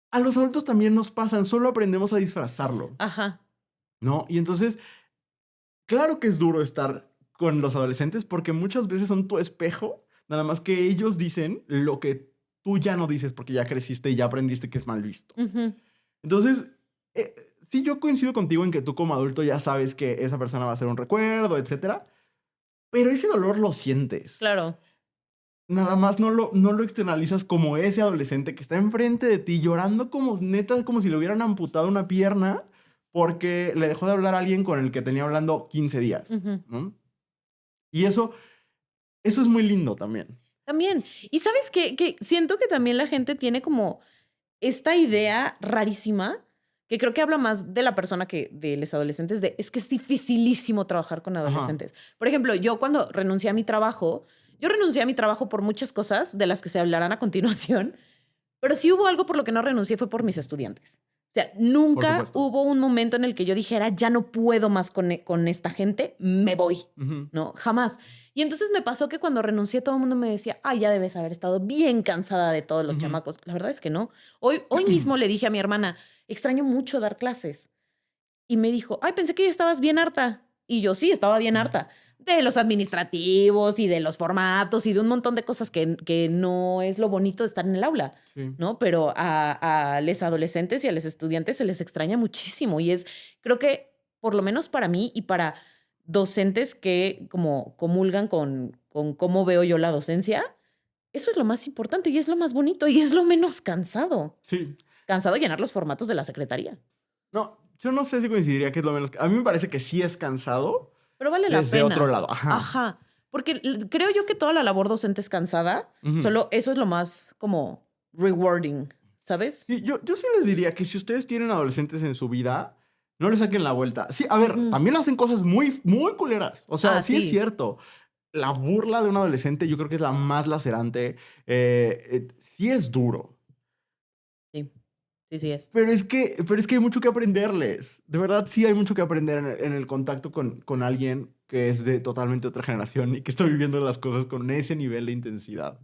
a los adultos también nos pasan, solo aprendemos a disfrazarlo, Ajá. ¿no? Y entonces, claro que es duro estar con los adolescentes porque muchas veces son tu espejo, nada más que ellos dicen lo que tú ya no dices porque ya creciste y ya aprendiste que es mal visto. Ujú, Entonces, sí, yo coincido contigo en que tú como adulto ya sabes que esa persona va a ser un recuerdo, etcétera, pero ese dolor lo sientes. claro. Nada más no lo externalizas como ese adolescente que está enfrente de ti llorando como neta, como si le hubieran amputado una pierna porque le dejó de hablar a alguien con el que tenía hablando 15 días, Ujú. ¿no? Y eso es muy lindo también. También. Y sabes qué, que siento que también la gente tiene como esta idea rarísima, que creo que habla más de la persona que de los adolescentes, de es que es dificilísimo trabajar con Ajá. adolescentes. Por ejemplo, yo cuando renuncié a mi trabajo, yo renuncié a mi trabajo por muchas cosas de las que se hablarán a continuación, pero sí hubo algo por lo que no renuncié, fue por mis estudiantes. O sea, Por nunca supuesto. hubo un momento en el que yo dijera, ya no puedo más con esta gente, me voy, Ujú. ¿no? Jamás. Y entonces me pasó que cuando renuncié todo el mundo me decía, ay, ya debes haber estado bien cansada de todos los Ujú. chamacos. La verdad es que no. Hoy mismo le dije a mi hermana, extraño mucho dar clases. Y me dijo, ay, pensé que ya estabas bien harta. Y yo sí, estaba bien harta de los administrativos y de los formatos y de un montón de cosas que no es lo bonito de estar en el aula, Sí. ¿no? Pero a los adolescentes y a los estudiantes se les extraña muchísimo y creo que por lo menos para mí y para docentes que como comulgan con cómo veo yo la docencia, eso es lo más importante y es lo más bonito y es lo menos cansado. Sí. Cansado llenar los formatos de la secretaría. No, yo no sé si coincidiría que es lo menos. A mí me parece que sí es cansado Pero vale la desde otro pena. lado. Ajá. Ajá. Porque creo yo que toda la labor docente es cansada. Ujú. Solo eso es lo más como rewarding, ¿sabes? Sí, yo sí les diría que si ustedes tienen adolescentes en su vida, no les saquen la vuelta. Sí, a ver, Ujú. también hacen cosas muy, muy culeras. O sea, Ah, sí es sí. cierto. La burla de un adolescente yo creo que es la más lacerante. Sí es duro. Sí. Sí, sí es. Pero es que hay mucho que aprenderles. De verdad, sí hay mucho que aprender en el contacto con alguien que es de totalmente otra generación y que está viviendo las cosas con ese nivel de intensidad.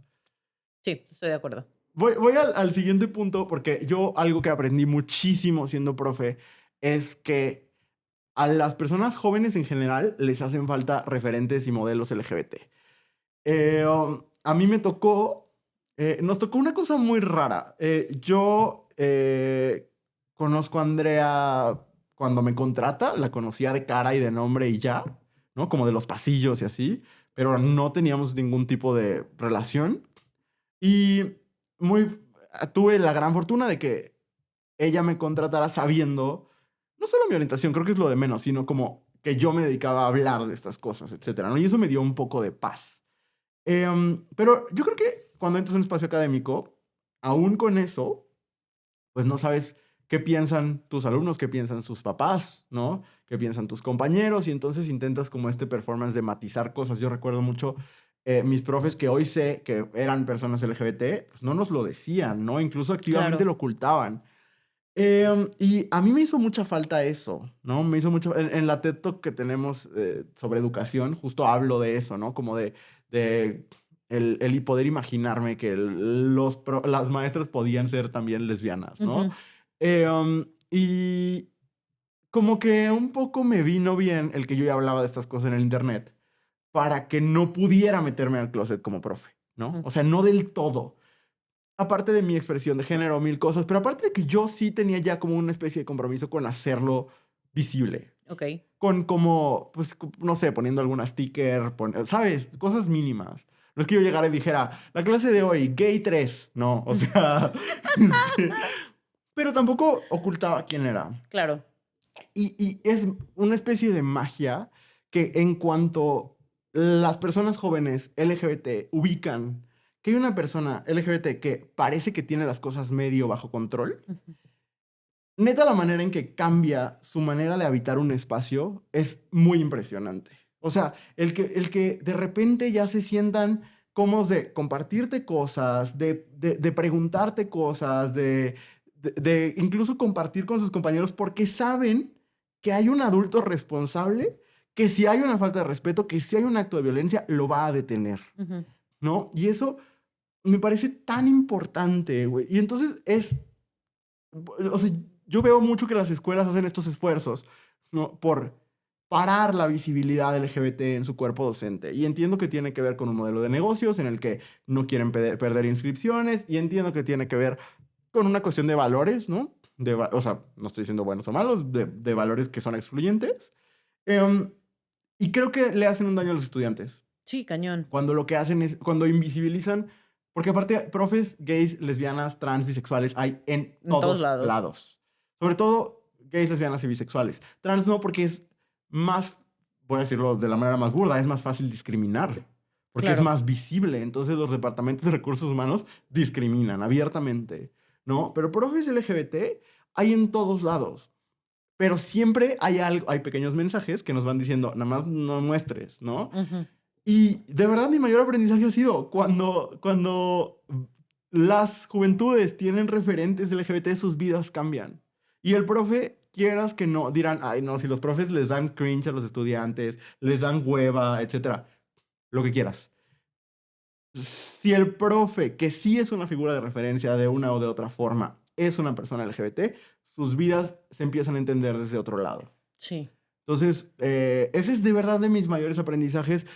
Sí, estoy de acuerdo. Voy al siguiente punto porque yo algo que aprendí muchísimo siendo profe es que a las personas jóvenes en general les hacen falta referentes y modelos LGBT. A mí nos tocó una cosa muy rara. Yo conozco a Andrea cuando me contrata, la conocía de cara y de nombre y ya, ¿no? Como de los pasillos y así, pero no teníamos ningún tipo de relación. Y muy, tuve la gran fortuna de que ella me contratara sabiendo, no solo mi orientación, creo que es lo de menos, sino como que yo me dedicaba a hablar de estas cosas, etcétera, ¿no? Y eso me dio un poco de paz. Pero yo creo que cuando entras en un espacio académico, aún con eso, pues no sabes qué piensan tus alumnos, qué piensan sus papás, ¿no? Qué piensan tus compañeros y entonces intentas como este performance de matizar cosas. Yo recuerdo mucho mis profes que hoy sé que eran personas LGBT, pues no nos lo decían, ¿no? Incluso activamente Claro. lo ocultaban. Y a mí me hizo mucha falta eso, ¿no? Me hizo mucho. En la TED Talk que tenemos sobre educación, justo hablo de eso, ¿no? Como de el poder imaginarme que las maestras podían ser también lesbianas, ¿no? Ujú. Y como que un poco me vino bien el que yo ya hablaba de estas cosas en el internet para que no pudiera meterme al closet como profe, ¿no? Ujú. O sea, no del todo aparte de mi expresión de género, mil cosas, pero aparte de que yo sí tenía ya como una especie de compromiso con hacerlo visible. Ok. Con como, pues, no sé, poniendo algún sticker, ¿sabes? Cosas mínimas. No es que yo llegara y dijera, la clase de hoy, gay 3. No, o sea, este, pero tampoco ocultaba quién era. Claro. Y es una especie de magia que en cuanto las personas jóvenes LGBT ubican que hay una persona LGBT que parece que tiene las cosas medio bajo control, Ujú. neta la manera en que cambia su manera de habitar un espacio es muy impresionante. O sea, el que de repente ya se sientan cómodos de compartirte cosas, de preguntarte cosas, de incluso compartir con sus compañeros porque saben que hay un adulto responsable que si hay una falta de respeto, que si hay un acto de violencia, lo va a detener, Ujú. ¿no? Y eso me parece tan importante, güey. Y entonces o sea, yo veo mucho que las escuelas hacen estos esfuerzos, ¿no? Por parar la visibilidad LGBT en su cuerpo docente. Y entiendo que tiene que ver con un modelo de negocios en el que no quieren perder inscripciones y entiendo que tiene que ver con una cuestión de valores, ¿no? O sea, no estoy diciendo buenos o malos, de valores que son excluyentes. Em, y creo que le hacen un daño a los estudiantes. Sí, cañón. Cuando lo que hacen es, cuando invisibilizan, porque aparte, profes gays, lesbianas, trans, bisexuales hay en En todos todos lados. lados. Sobre todo gays, lesbianas y bisexuales. Trans no, porque es más, voy a decirlo de la manera más burda, es más fácil discriminar. Porque es Claro. más visible. Entonces los departamentos de recursos humanos discriminan abiertamente, ¿no? Pero profes LGBT hay en todos lados. Pero siempre hay algo, hay pequeños mensajes que nos van diciendo, nada más no muestres, ¿no? Ujú. Y de verdad mi mayor aprendizaje ha sido cuando las juventudes tienen referentes LGBT, sus vidas cambian. Y el profe, quieras que no, dirán, ay, no, si los profes les dan cringe a los estudiantes, les dan hueva, etcétera, lo que quieras. Si el profe, que sí es una figura de referencia de una o de otra forma, es una persona LGBT, sus vidas se empiezan a entender desde otro lado. Sí. Entonces, ese es de verdad de mis mayores aprendizajes.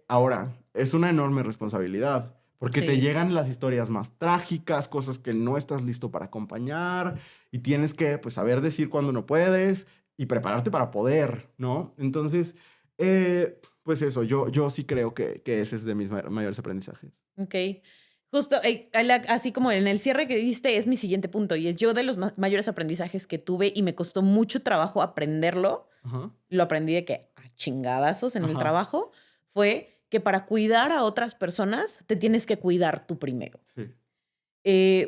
Ahora, es una enorme responsabilidad, porque te Sí. llegan las historias más trágicas, cosas que no estás listo para acompañar, y tienes que, pues, saber decir cuándo no puedes y prepararte para poder, ¿no? Entonces, pues eso, yo sí creo que ese es de mis mayores aprendizajes. Ok. Justo, así como en el cierre que diste, es mi siguiente punto. Y es yo de los mayores aprendizajes que tuve y me costó mucho trabajo aprenderlo. Ajá, Lo aprendí de que a chingadazos en el ajá, trabajo. Fue que para cuidar a otras personas te tienes que cuidar tú primero. sí.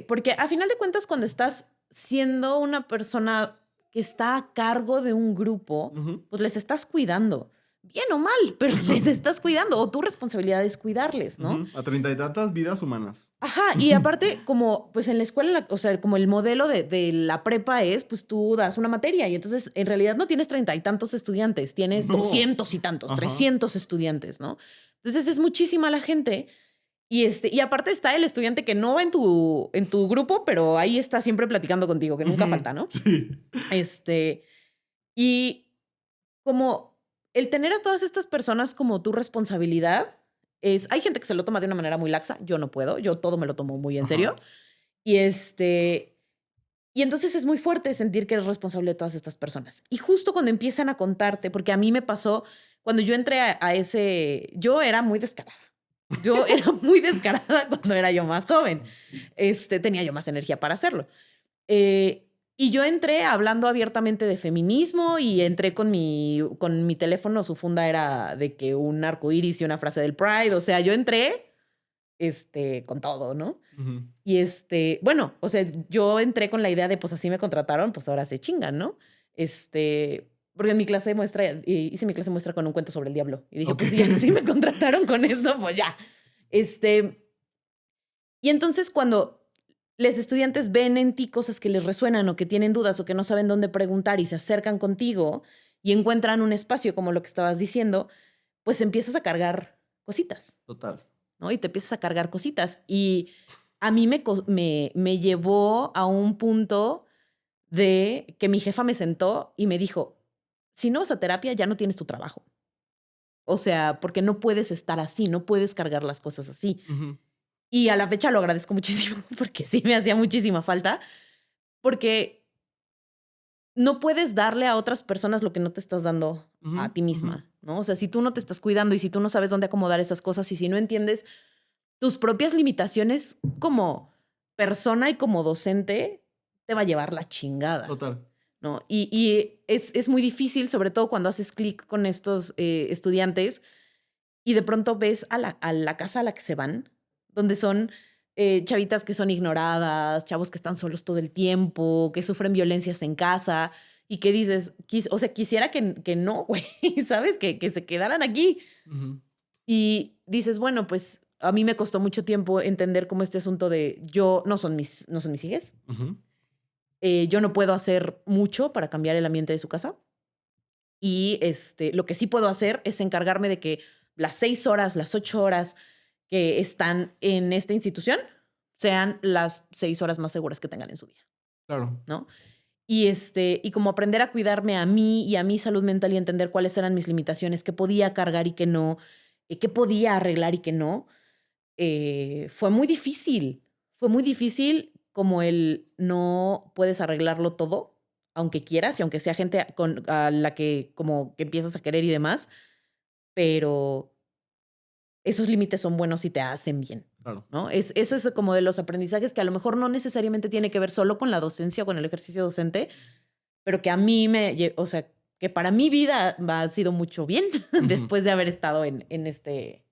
Porque a final de cuentas, cuando estás siendo una persona que está a cargo de un grupo, Ujú. pues les estás cuidando. Bien o mal, pero les estás cuidando. O tu responsabilidad es cuidarles, ¿no? Ujú. A 30 y tantas vidas humanas. Ajá, y aparte, como pues en la escuela, o sea, como el modelo de la prepa es, pues tú das una materia y entonces en realidad no tienes 30 y tantos estudiantes, tienes No. 200 y tantos, Ajá. 300 estudiantes, ¿no? Entonces es muchísima la gente y aparte está el estudiante que no va en tu grupo, pero ahí está siempre platicando contigo, que nunca Ujú. falta, ¿no? Sí. Este, y como el tener a todas estas personas como tu responsabilidad hay gente que se lo toma de una manera muy laxa, yo no puedo, yo todo me lo tomo muy en serio. Ajá. Y y entonces es muy fuerte sentir que eres responsable de todas estas personas. Y justo cuando empiezan a contarte, porque a mí me pasó, cuando yo entré a ese, yo era muy descarada. Yo era muy descarada cuando era yo más joven. Tenía yo más energía para hacerlo. Y yo entré hablando abiertamente de feminismo y entré con mi teléfono, su funda era de que un arco iris y una frase del Pride. O sea, yo entré, con todo, ¿no? Ujú. Y bueno, o sea, yo entré con la idea de, pues así me contrataron, pues ahora se chingan, ¿no? Porque en mi clase de muestra, hice mi clase de muestra con un cuento sobre el diablo. Y dije, Ok. pues si así me contrataron con esto, pues ya. Y entonces cuando los estudiantes ven en ti cosas que les resuenan o que tienen dudas o que no saben dónde preguntar y se acercan contigo y encuentran un espacio como lo que estabas diciendo, pues empiezas a cargar cositas. Total. ¿No? Y te empiezas a cargar cositas. Y a mí me llevó a un punto de que mi jefa me sentó y me dijo, si no vas a terapia, ya no tienes tu trabajo. O sea, porque no puedes estar así, no puedes cargar las cosas así. Ujú. Y a la fecha lo agradezco muchísimo porque sí me hacía muchísima falta, porque no puedes darle a otras personas lo que no te estás dando Ujú. a ti Ujú. misma, ¿no? O sea, si tú no te estás cuidando y si tú no sabes dónde acomodar esas cosas y si no entiendes tus propias limitaciones como persona y como docente, te va a llevar la chingada, Total. ¿no? Y es muy difícil, sobre todo cuando haces clic con estos estudiantes y de pronto ves a la casa a la que se van, donde son chavitas que son ignoradas, chavos que están solos todo el tiempo, que sufren violencias en casa y que dices, o sea, quisiera que no, güey, ¿sabes? Que se quedaran aquí. Ujú. Y dices, bueno, pues a mí me costó mucho tiempo entender cómo este asunto de yo no son mis hijas. Ujú. Yo no puedo hacer mucho para cambiar el ambiente de su casa. Y lo que sí puedo hacer es encargarme de que las 6 horas, las 8 horas que están en esta institución sean las 6 horas más seguras que tengan en su día, Claro. ¿no? Y como aprender a cuidarme a mí y a mi salud mental y entender cuáles eran mis limitaciones, qué podía cargar y qué no, qué podía arreglar y qué no, fue muy difícil. Fue muy difícil como el no puedes arreglarlo todo, aunque quieras y aunque sea gente a la que como que empiezas a querer y demás, pero esos límites son buenos y te hacen bien, Claro. ¿no? Eso es como de los aprendizajes que a lo mejor no necesariamente tiene que ver solo con la docencia o con el ejercicio docente, pero que a mí o sea, que para mi vida ha sido mucho bien Ujú. después de haber estado en este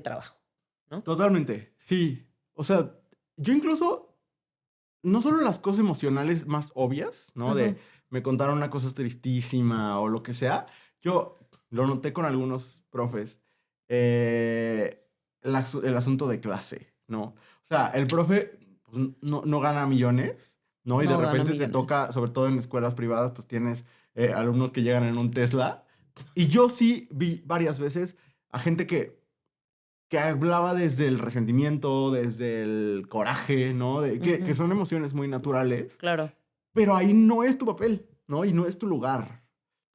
trabajo, ¿no? Totalmente. Sí. O sea, yo incluso, no solo las cosas emocionales más obvias, ¿no? Ajá. De me contaron una cosa tristísima o lo que sea. Yo lo noté con algunos profes. El asunto de clase, ¿no? O sea, el profe pues, no gana millones, ¿no? Y de No gana repente te millones. toca, sobre todo en escuelas privadas, pues tienes alumnos que llegan en un Tesla. Y yo sí vi varias veces a gente que hablaba desde el resentimiento, desde el coraje, ¿no? Que Ujú, son emociones muy naturales, claro. pero ahí no es tu papel, ¿no? Y no es tu lugar.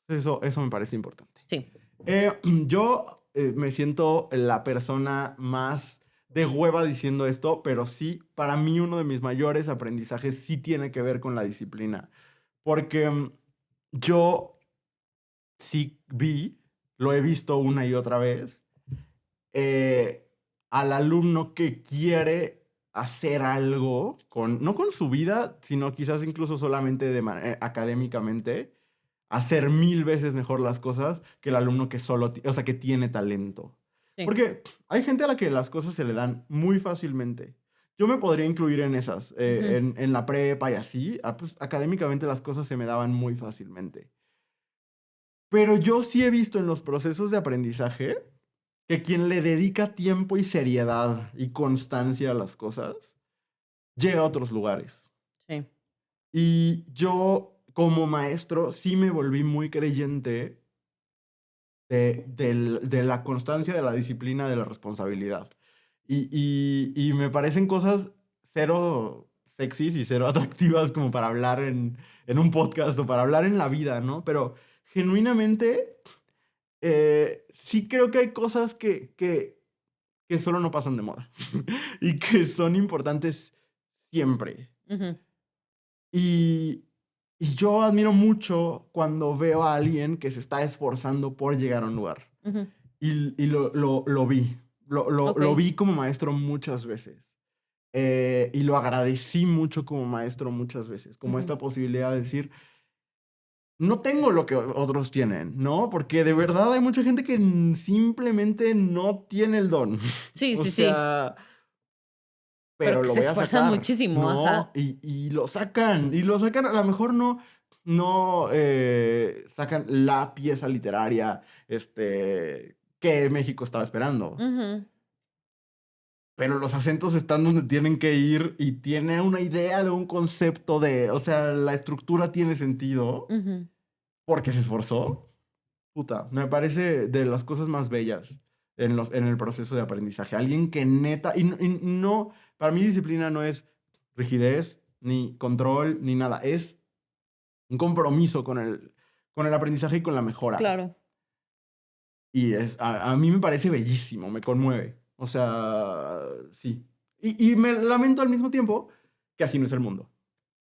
Eso me parece importante. Sí. Eh, yo me siento la persona más de hueva diciendo esto, pero sí, para mí uno de mis mayores aprendizajes sí tiene que ver con la disciplina. Porque yo sí vi, lo he visto una y otra vez, eh, al alumno que quiere hacer algo, no con su vida, sino quizás incluso solamente académicamente, hacer 1000 veces mejor las cosas que el alumno que solo, o sea, que tiene talento. Sí. Porque hay gente a la que las cosas se le dan muy fácilmente. Yo me podría incluir en esas, Ujú, en la prepa y así, pues académicamente las cosas se me daban muy fácilmente. Pero yo sí he visto en los procesos de aprendizaje que quien le dedica tiempo y seriedad y constancia a las cosas, llega a otros lugares. sí. Y yo, como maestro, sí me volví muy creyente de la constancia, de la disciplina, de la responsabilidad. Y me parecen cosas cero sexys y cero atractivas como para hablar en un podcast o para hablar en la vida, ¿no? Pero genuinamente, sí creo que hay cosas que solo no pasan de moda y que son importantes siempre. Ujú, Y, y yo admiro mucho cuando veo a alguien que se está esforzando por llegar a un lugar. ujú. Y lo vi. Lo Ok. vi como maestro muchas veces. Y lo agradecí mucho como maestro muchas veces. Como Ujú. esta posibilidad de decir, no tengo lo que otros tienen, ¿no? Porque de verdad hay mucha gente que simplemente no tiene el don. Sí, O sí, sí. sea, Pero pero que lo se voy a esfuerzan sacar, muchísimo, ¿no? ajá. Y lo sacan, a lo mejor no sacan la pieza literaria, que México estaba esperando. Ujú, Pero los acentos están donde tienen que ir y tiene una idea de un concepto o sea, la estructura tiene sentido ujú. porque se esforzó. Puta, me parece de las cosas más bellas en el proceso de aprendizaje. Alguien que neta, y no, para mí disciplina no es rigidez, ni control, ni nada. Es un compromiso con el aprendizaje y con la mejora. Claro. Y a mí me parece bellísimo, me conmueve. O sea, sí. Y me lamento al mismo tiempo que así no es el mundo,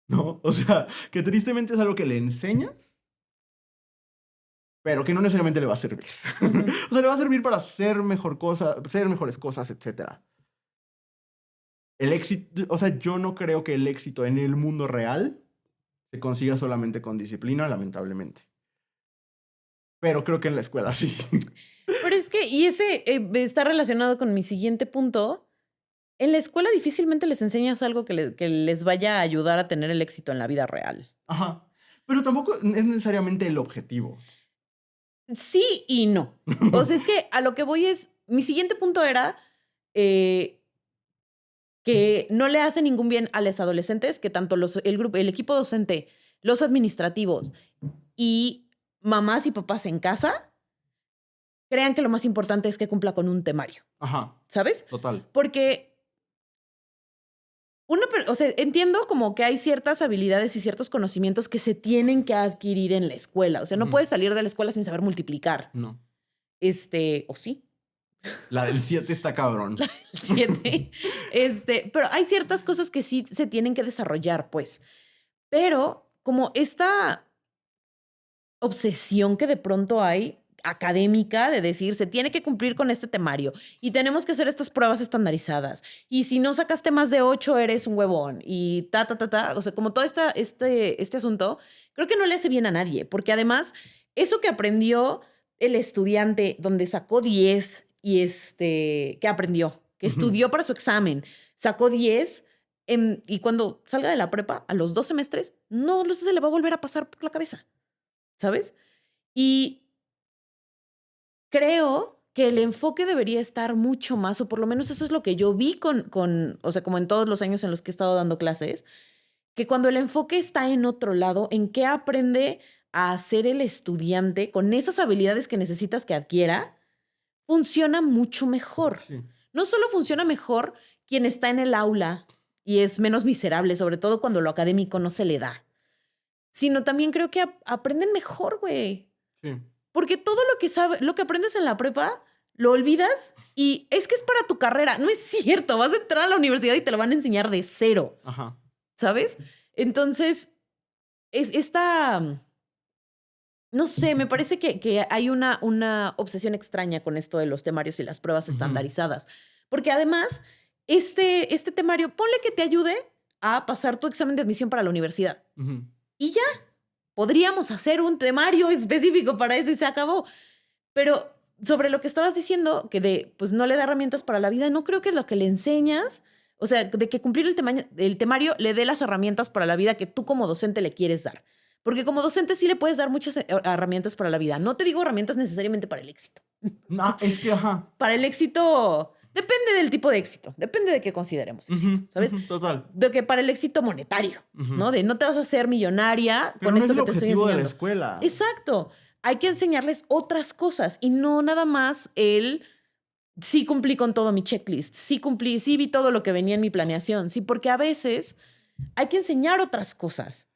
¿no? O sea, que tristemente es algo que le enseñas, pero que no necesariamente le va a servir. Ujú. O sea, le va a servir para hacer mejor cosa, hacer mejores cosas, etcétera. El éxito, o sea, yo no creo que el éxito en el mundo real se consiga solamente con disciplina, lamentablemente. Pero creo que en la escuela sí. Pero es que, y ese está relacionado con mi siguiente punto. En la escuela difícilmente les enseñas algo que les vaya a ayudar a tener el éxito en la vida real. Ajá. Pero tampoco es necesariamente el objetivo. Sí y no. O sea, es que a lo que voy es, mi siguiente punto era eh, que no le hace ningún bien a los adolescentes que tanto el grupo, el equipo docente, los administrativos y mamás y papás en casa crean que lo más importante es que cumpla con un temario, Ajá, ¿sabes? total. Porque o sea, entiendo como que hay ciertas habilidades y ciertos conocimientos que se tienen que adquirir en la escuela. O sea, no Ujú. puedes salir de la escuela sin saber multiplicar. No. O sí, La del 7 está cabrón. el 7. Pero hay ciertas cosas que sí se tienen que desarrollar, pues. Pero como esta obsesión que de pronto hay académica de decir se tiene que cumplir con este temario y tenemos que hacer estas pruebas estandarizadas y si no sacaste más de 8 eres un huevón y o sea, como todo este asunto, creo que no le hace bien a nadie, porque además eso que aprendió el estudiante donde sacó 10 y que aprendió, que Ujú. estudió para su examen, sacó 10 y cuando salga de la prepa a los 2 semestres, no se le va a volver a pasar por la cabeza. ¿Sabes? Y creo que el enfoque debería estar mucho más, o por lo menos eso es lo que yo vi o sea, como en todos los años en los que he estado dando clases, que cuando el enfoque está en otro lado, en qué aprende a hacer el estudiante con esas habilidades que necesitas que adquiera, funciona mucho mejor. Sí. No solo funciona mejor quien está en el aula y es menos miserable, sobre todo cuando lo académico no se le da, sino también creo que aprenden mejor, güey. Sí. Porque todo lo que aprendes en la prepa, lo olvidas y es que es para tu carrera. No es cierto, vas a entrar a la universidad y te lo van a enseñar de cero, Ajá. ¿sabes? Entonces, es esta, no sé, me parece que hay una obsesión extraña con esto de los temarios y las pruebas estandarizadas. Porque además, este temario, ponle que te ayude a pasar tu examen de admisión para la universidad. Ujú. Y ya, podríamos hacer un temario específico para eso y se acabó. Pero sobre lo que estabas diciendo, que pues no le da herramientas para la vida, no creo que lo que le enseñas, o sea, de que cumplir el temario le dé las herramientas para la vida que tú como docente le quieres dar. Porque como docente sí le puedes dar muchas herramientas para la vida. No te digo herramientas necesariamente para el éxito. No, es que, ajá. Para el éxito, depende del tipo de éxito, depende de qué consideremos éxito, ¿sabes? Total. De que para el éxito monetario, ¿no? De no te vas a hacer millonaria Pero con no esto es el que te estoy objetivo de la enseñando. escuela. Exacto. Hay que enseñarles otras cosas y no nada más el sí cumplí con todo mi checklist, sí cumplí, sí vi todo lo que venía en mi planeación, sí, porque a veces hay que enseñar otras cosas,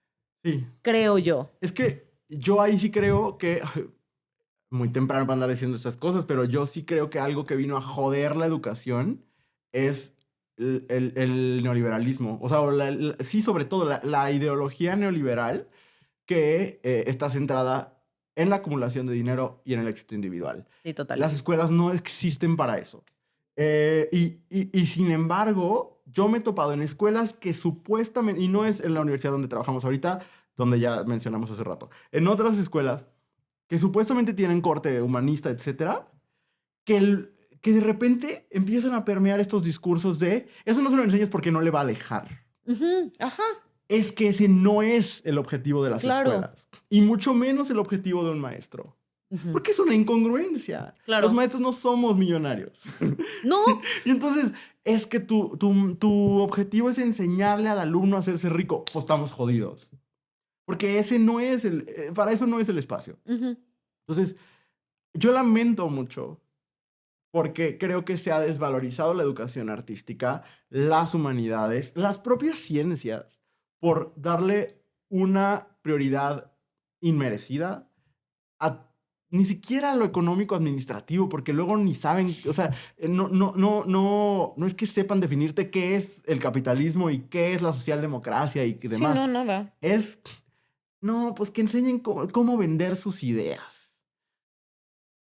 Sí. creo yo. Es que yo ahí sí creo que muy temprano para andar diciendo estas cosas, pero yo sí creo que algo que vino a joder la educación es el neoliberalismo. O sea, sí, sobre todo la ideología neoliberal que está centrada en la acumulación de dinero y en el éxito individual. Sí, total. Las escuelas no existen para eso. Y sin embargo, yo me he topado en escuelas que supuestamente, y no es en la universidad donde trabajamos ahorita, donde ya mencionamos hace rato, en otras escuelas que supuestamente tienen corte humanista, etcétera, que de repente empiezan a permear estos discursos de eso no se lo enseñas porque no le va a alejar. Ajá, Es que ese no es el objetivo de las claro. escuelas. Y mucho menos el objetivo de un maestro. Porque es una incongruencia. Claro. Los maestros no somos millonarios. No. Y entonces, es que tu objetivo es enseñarle al alumno a hacerse rico. Pues estamos jodidos. Porque ese no es para eso no es el espacio. Entonces, yo lamento mucho porque creo que se ha desvalorizado la educación artística, las humanidades, las propias ciencias, por darle una prioridad inmerecida a ni siquiera a lo económico administrativo, porque luego ni saben, o sea, no es que sepan definirte qué es el capitalismo y qué es la socialdemocracia y demás. Sí, no, nada. No, pues que enseñen cómo vender sus ideas.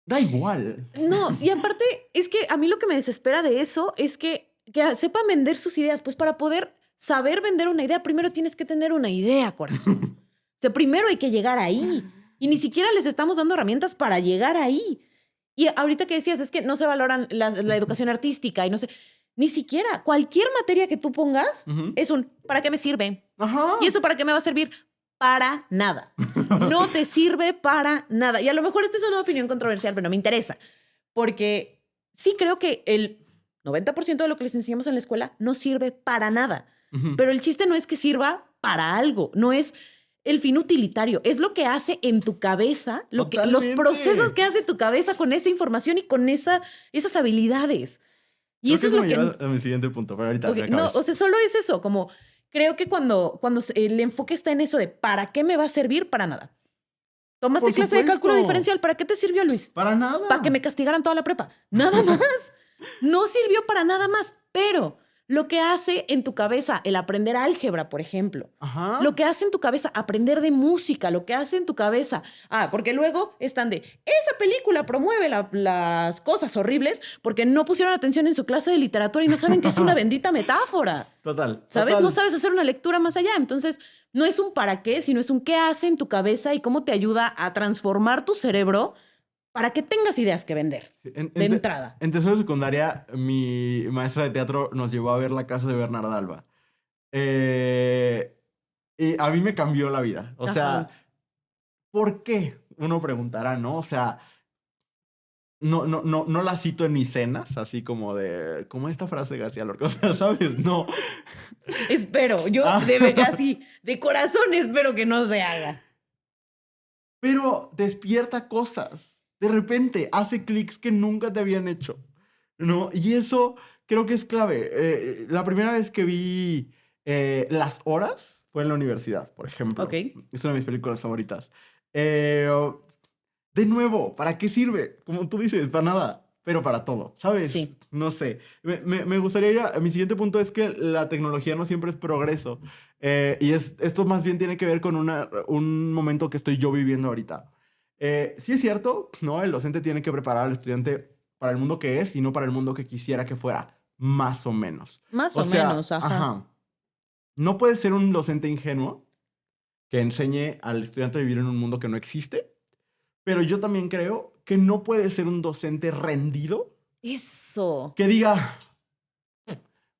Da igual. No, y aparte, es que a mí lo que me desespera de eso es que sepan vender sus ideas. Pues para poder saber vender una idea, primero tienes que tener una idea, corazón. O sea, primero hay que llegar ahí. Y ni siquiera les estamos dando herramientas para llegar ahí. Y ahorita que decías, es que no se valoran la educación artística y no sé. Ni siquiera cualquier materia que tú pongas es ¿para qué me sirve? Ajá. ¿Y eso para qué me va a servir? Para nada. No te sirve para nada. Y a lo mejor esta es una opinión controversial, pero no me interesa. Porque sí creo que el 90% de lo que les enseñamos en la escuela no sirve para nada. Pero el chiste no es que sirva para algo, no es el fin utilitario, es lo que hace en tu cabeza, los procesos que hace tu cabeza con esa información y con esas habilidades. Y Creo eso que es lo me lleva a mi siguiente punto, pero ahorita okay, no, o sea, solo es eso, como creo que cuando el enfoque está en eso de ¿para qué me va a servir? Para nada. ¿Tomaste clase de cálculo diferencial? ¿Para qué te sirvió, Luis? Para nada. Para que me castigaran toda la prepa. Nada más. No sirvió para nada más, pero lo que hace en tu cabeza el aprender álgebra, por ejemplo, lo que hace en tu cabeza aprender de música, lo que hace en tu cabeza, porque luego están de, esa película promueve las cosas horribles porque no pusieron atención en su clase de literatura y no saben que es una bendita metáfora. Total. ¿Sabes? Total. No sabes hacer una lectura más allá. Entonces, no es un para qué, sino es un qué hace en tu cabeza y cómo te ayuda a transformar tu cerebro para que tengas ideas que vender de entrada. En tercero de secundaria, mi maestra de teatro nos llevó a ver la casa de Bernarda Alba. Y a mí me cambió la vida. O sea, ¿por qué? Uno preguntará, ¿no? O sea, no la cito en mis cenas, así como esta frase de García Lorca, o sea, ¿sabes? No. Espero, yo Ah. así, de corazón espero que no se haga. Pero despierta cosas. De repente hace clics que nunca te habían hecho, ¿no? Y eso creo que es clave. La primera vez que vi Las Horas fue en la universidad, por ejemplo. Ok. Es una de mis películas favoritas. Eh, de nuevo, ¿para qué sirve? Como tú dices, para nada, pero para todo, ¿sabes? Sí. No sé. Me gustaría ir a mi siguiente punto es que la tecnología no siempre es progreso. Esto más bien tiene que ver con un momento que estoy yo viviendo ahorita. Sí es cierto, ¿no? El docente tiene que preparar al estudiante para el mundo que es y no para el mundo que quisiera que fuera, más o menos. Más O o sea, menos, ajá. ajá. No puede ser un docente ingenuo que enseñe al estudiante a vivir en un mundo que no existe, pero yo también creo que no puede ser un docente rendido Eso. que diga,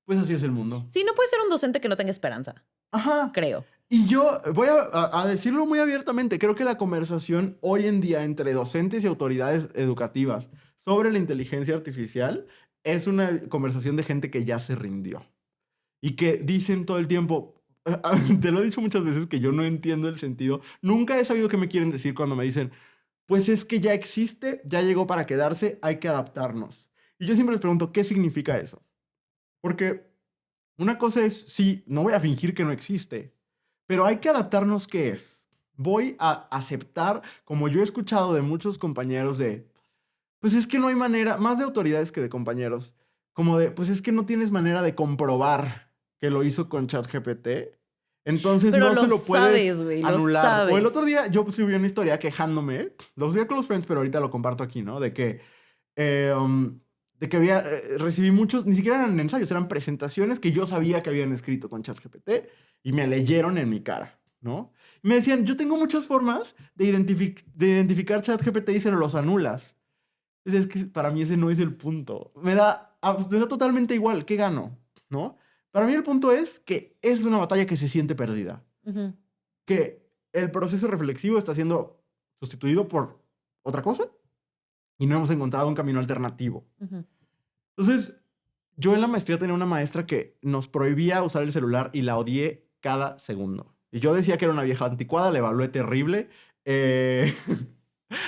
pues así es el mundo. Sí, no puede ser un docente que no tenga esperanza, Ajá. creo. Y yo voy a decirlo muy abiertamente, creo que la conversación hoy en día entre docentes y autoridades educativas sobre la inteligencia artificial es una conversación de gente que ya se rindió y que dicen todo el tiempo, te lo he dicho muchas veces que yo no entiendo el sentido, nunca he sabido qué me quieren decir cuando me dicen, pues es que ya existe, ya llegó para quedarse, hay que adaptarnos. Y yo siempre les pregunto, ¿qué significa eso? Porque una cosa es, sí, no voy a fingir que no existe, pero hay que adaptarnos, ¿qué es? Voy a aceptar, como yo he escuchado de muchos compañeros pues es que no hay manera, más de autoridades que de compañeros, como pues es que no tienes manera de comprobar que lo hizo con ChatGPT, entonces Pero no se lo lo puedes sabes, güey, lo anular. O el otro sabes. día yo subí una historia quejándome, lo subí a Close Friends, pero ahorita lo comparto aquí, ¿no? Eh, um, de que recibí muchos, ni siquiera eran ensayos, eran presentaciones que yo sabía que habían escrito con ChatGPT y me leyeron en mi cara, ¿no? Y me decían, yo tengo muchas formas de identificar ChatGPT y se los anulas. Es que para mí ese no es el punto. Me da totalmente igual, ¿qué gano? ¿No? Para mí el punto es que es una batalla que se siente perdida. Ujú. Que el proceso reflexivo está siendo sustituido por otra cosa y no hemos encontrado un camino alternativo. Ujú. Entonces, yo en la maestría tenía una maestra que nos prohibía usar el celular y la odié cada segundo. Y yo decía que era una vieja anticuada, la evalué terrible. Eh,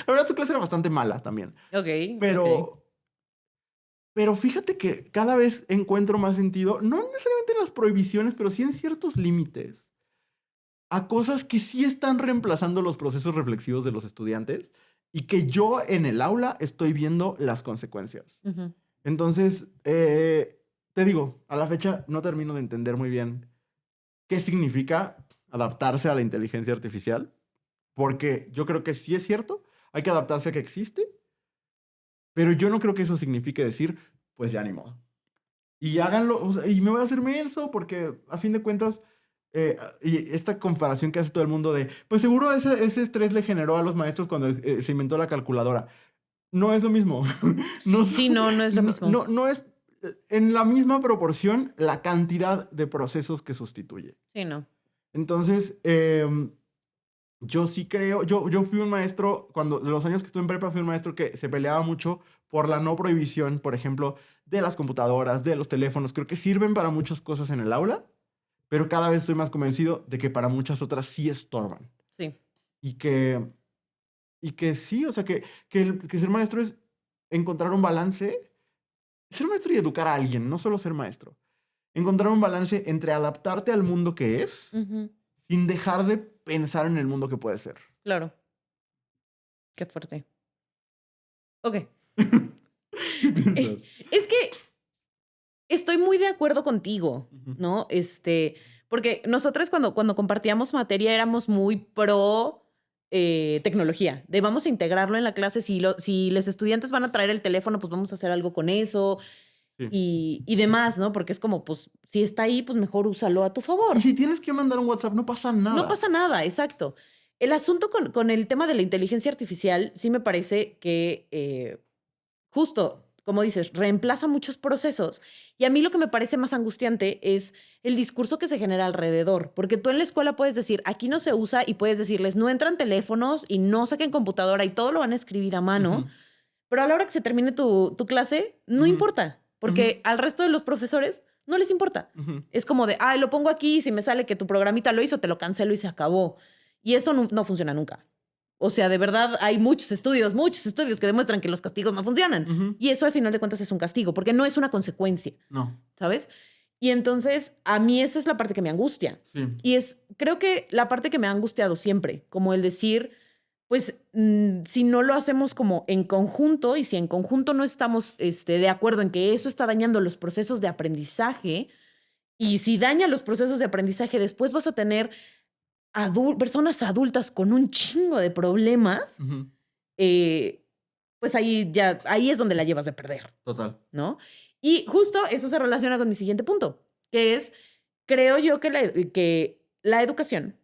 La verdad, su clase era bastante mala también. Ok, ok. Pero, pero fíjate que cada vez encuentro más sentido, no necesariamente en las prohibiciones, pero sí en ciertos límites, a cosas que sí están reemplazando los procesos reflexivos de los estudiantes y que yo en el aula estoy viendo las consecuencias. Ujú. Entonces, te digo, a la fecha no termino de entender muy bien qué significa adaptarse a la inteligencia artificial, porque yo creo que sí es cierto, hay que adaptarse a que existe, pero yo no creo que eso signifique decir, pues ya ni modo. Y háganlo, o sea, y me voy a hacer menso porque a fin de cuentas, y esta comparación que hace todo el mundo de, pues seguro ese estrés le generó a los maestros cuando se inventó la calculadora. No es lo mismo. No, Sí, no, no es lo mismo. no es en la misma proporción la cantidad de procesos que sustituye. Sí, no. Entonces, yo sí creo, yo fui un maestro, de los años que estuve en prepa, fui un maestro que se peleaba mucho por la no prohibición, por ejemplo, de las computadoras, de los teléfonos. Creo que sirven para muchas cosas en el aula, pero cada vez estoy más convencido de que para muchas otras sí estorban. Sí. Y que sí, o sea, que ser maestro es encontrar un balance, ser maestro y educar a alguien, no solo ser maestro. Encontrar un balance entre adaptarte al mundo que es, Ujú. sin dejar de pensar en el mundo que puede ser. Claro. Qué fuerte. Ok. ¿Qué piensas? Es que estoy muy de acuerdo contigo, Ujú. ¿no? Porque nosotros cuando compartíamos materia éramos muy pro tecnología, de vamos a integrarlo en la clase, si los estudiantes van a traer el teléfono, pues vamos a hacer algo con eso Sí. y demás, ¿no? Porque es como, pues, si está ahí, pues mejor úsalo a tu Y favor. si tienes que mandar un WhatsApp, no pasa No nada. pasa nada, exacto. El asunto con el tema de la inteligencia artificial sí me parece que justo, como dices, reemplaza muchos procesos. Y a mí lo que me parece más angustiante es el discurso que se genera alrededor, porque tú en la escuela puedes decir, aquí no se usa y puedes decirles, no entran teléfonos y no saquen computadora y todo lo van a escribir a mano, Ujú. Pero a la hora que se termine tu clase, no importa, porque al resto de los profesores no les importa. Es como de, lo pongo aquí y si me sale que tu programita lo hizo, te lo cancelo y se acabó. Y eso no funciona nunca. O sea, de verdad hay muchos estudios que demuestran que los castigos no funcionan. Y eso al final de cuentas es un castigo, porque no es una consecuencia. No. ¿Sabes? Y entonces a mí esa es la parte que me angustia. Sí. Y creo que la parte que me ha angustiado siempre, como el decir, pues si no lo hacemos como en conjunto y si en conjunto no estamos de acuerdo en que eso está dañando los procesos de aprendizaje y si daña los procesos de aprendizaje, después vas a tener personas adultas con un chingo de problemas, pues ahí es donde la llevas de perder. Total. ¿No? Y justo eso se relaciona con mi siguiente punto, que es, creo yo que la educación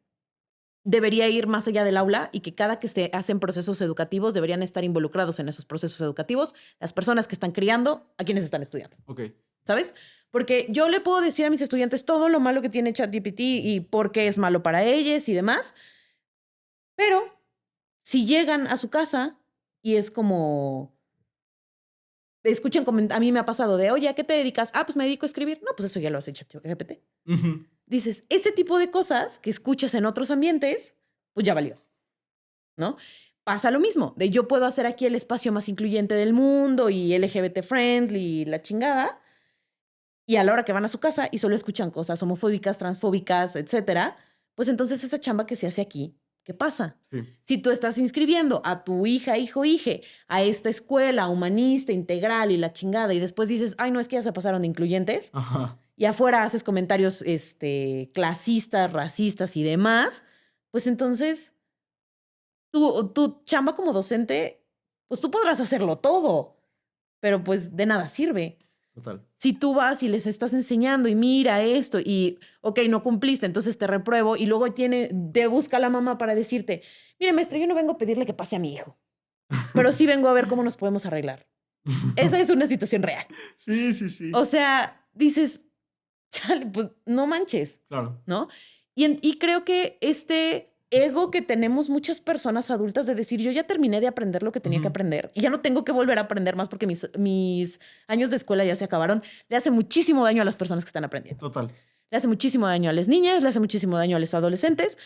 debería ir más allá del aula y que cada que se hacen procesos educativos deberían estar involucrados en esos procesos educativos las personas que están criando a quienes están estudiando. Ok. ¿Sabes? Porque yo le puedo decir a mis estudiantes todo lo malo que tiene ChatGPT y por qué es malo para ellos y demás, pero si llegan a su casa y es como... escuchan a mí me ha pasado de, oye, ¿a qué te dedicas? Pues me dedico a escribir. No, pues eso ya lo hace ChatGPT. Dices, ese tipo de cosas que escuchas en otros ambientes, pues ya valió, ¿no? Pasa lo mismo, de yo puedo hacer aquí el espacio más incluyente del mundo y LGBT friendly y la chingada, y a la hora que van a su casa y solo escuchan cosas homofóbicas, transfóbicas, etcétera, pues entonces esa chamba que se hace aquí, ¿qué pasa? Sí. Si tú estás inscribiendo a tu hija, hijo, hije, a esta escuela humanista, integral y la chingada, y después dices, ay, no, es que ya se pasaron de incluyentes, y afuera haces comentarios clasistas, racistas y demás, pues entonces tu chamba como docente, pues tú podrás hacerlo todo, pero pues de nada sirve. Total. Si tú vas y les estás enseñando y mira esto y, ok, no cumpliste, entonces te repruebo y luego te busca la mamá para decirte, mire, maestra, yo no vengo a pedirle que pase a mi hijo, pero sí vengo a ver cómo nos podemos arreglar. Esa es una situación real. Sí, sí, sí. O sea, dices, chale, pues no manches. Claro. ¿No? Y creo que este ego que tenemos muchas personas adultas de decir, yo ya terminé de aprender lo que tenía que aprender y ya no tengo que volver a aprender más porque mis años de escuela ya se acabaron, le hace muchísimo daño a las personas que están aprendiendo. Total. Le hace muchísimo daño a las niñas, le hace muchísimo daño a los adolescentes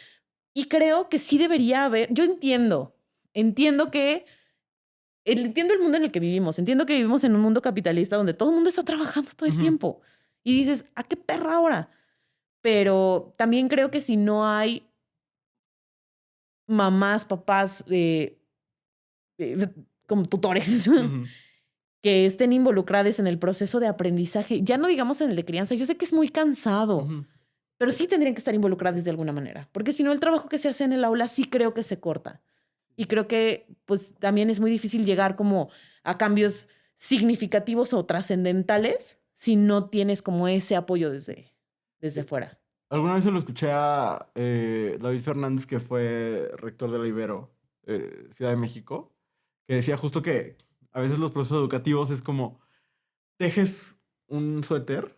y creo que sí debería haber, yo entiendo que entiendo el mundo en el que vivimos, entiendo que vivimos en un mundo capitalista donde todo el mundo está trabajando todo el tiempo y dices, ¿a qué perra ahora? Pero también creo que si no hay mamás, papás, como tutores, que estén involucrados en el proceso de aprendizaje, ya no digamos en el de crianza, yo sé que es muy cansado, pero sí tendrían que estar involucrados de alguna manera, porque si no el trabajo que se hace en el aula sí creo que se corta. Y creo que pues también es muy difícil llegar como a cambios significativos o trascendentales si no tienes como ese apoyo desde fuera. Alguna vez se lo escuché a David Fernández, que fue rector de la Ibero, Ciudad de México, que decía justo que a veces los procesos educativos es como tejes un suéter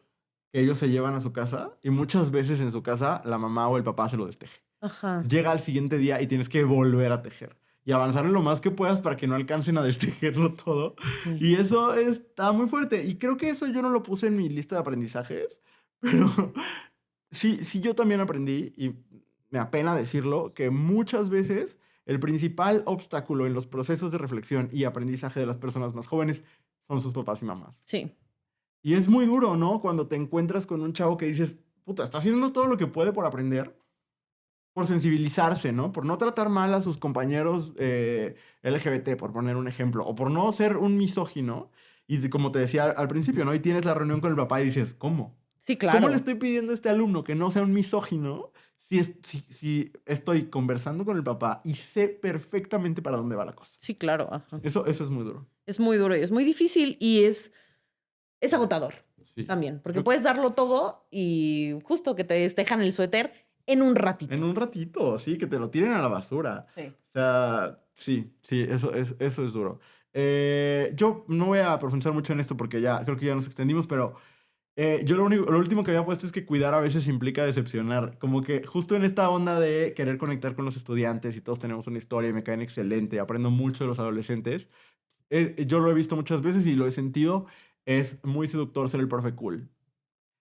que ellos se llevan a su casa y muchas veces en su casa la mamá o el papá se lo desteje. Ajá. Llega al siguiente día y tienes que volver a tejer y avanzar lo más que puedas para que no alcancen a destejerlo todo. Sí. Y eso está muy fuerte. Y creo que eso yo no lo puse en mi lista de aprendizajes, pero sí, yo también aprendí, y me apena decirlo, que muchas veces el principal obstáculo en los procesos de reflexión y aprendizaje de las personas más jóvenes son sus papás y mamás. Sí. Y es muy duro, ¿no? Cuando te encuentras con un chavo que dices, puta, está haciendo todo lo que puede por aprender, por sensibilizarse, ¿no? Por no tratar mal a sus compañeros LGBT, por poner un ejemplo, o por no ser un misógino. Y como te decía al principio, ¿no? Y tienes la reunión con el papá y dices, ¿cómo? Sí, claro. ¿Cómo le estoy pidiendo a este alumno que no sea un misógino si estoy conversando con el papá y sé perfectamente para dónde va la cosa? Sí, claro. Ajá. Eso es muy duro. Es muy duro y es muy difícil y es agotador también, porque puedes darlo todo y justo que te destejan el suéter en un ratito. En un ratito, sí, que te lo tiren a la basura. Sí. O sea, sí, eso es duro. Yo no voy a profundizar mucho en esto porque creo que ya nos extendimos, pero yo lo último que había puesto es que cuidar a veces implica decepcionar. Como que justo en esta onda de querer conectar con los estudiantes y todos tenemos una historia y me caen excelente, aprendo mucho de los adolescentes. yo lo he visto muchas veces y lo he sentido, es muy seductor ser el profe cool.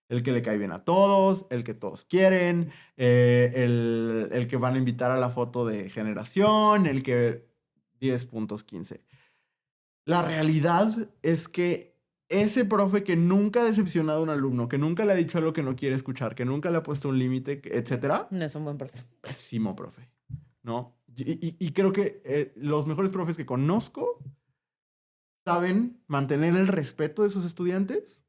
El que le cae bien a todos, el que todos quieren, el que van a invitar a la foto de generación, el que 10 puntos 15. La realidad es que ese profe que nunca ha decepcionado a un alumno, que nunca le ha dicho algo que no quiere escuchar, que nunca le ha puesto un límite, etcétera, No es un buen profesor. pésimo profe, ¿no? Y creo que los mejores profes que conozco saben mantener el respeto de sus estudiantes,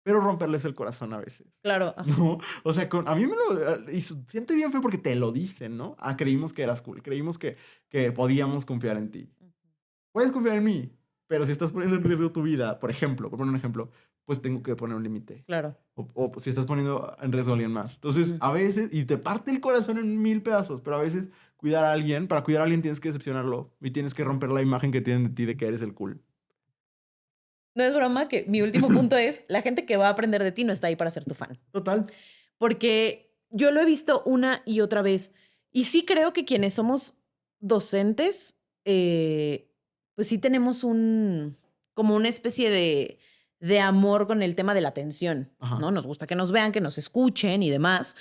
pero romperles el corazón a veces. Claro. ¿No? O sea, a mí me lo... Y siente bien feo porque te lo dicen, ¿no? Ah, creímos que eras cool, creímos que podíamos confiar en ti. Puedes confiar en mí, pero si estás poniendo en riesgo tu vida, por ejemplo, por poner un ejemplo, pues tengo que poner un límite. Claro. O si estás poniendo en riesgo a alguien más. Entonces, a veces, y te parte el corazón en 1000 pedazos, pero a veces cuidar a alguien, para cuidar a alguien tienes que decepcionarlo y tienes que romper la imagen que tienen de ti de que eres el cool. No es broma que mi último punto es, la gente que va a aprender de ti no está ahí para ser tu fan. Total. Porque yo lo he visto una y otra vez. Y sí creo que quienes somos docentes, pues sí tenemos como una especie de amor con el tema de la atención, Ajá. ¿no? Nos gusta que nos vean, que nos escuchen y demás.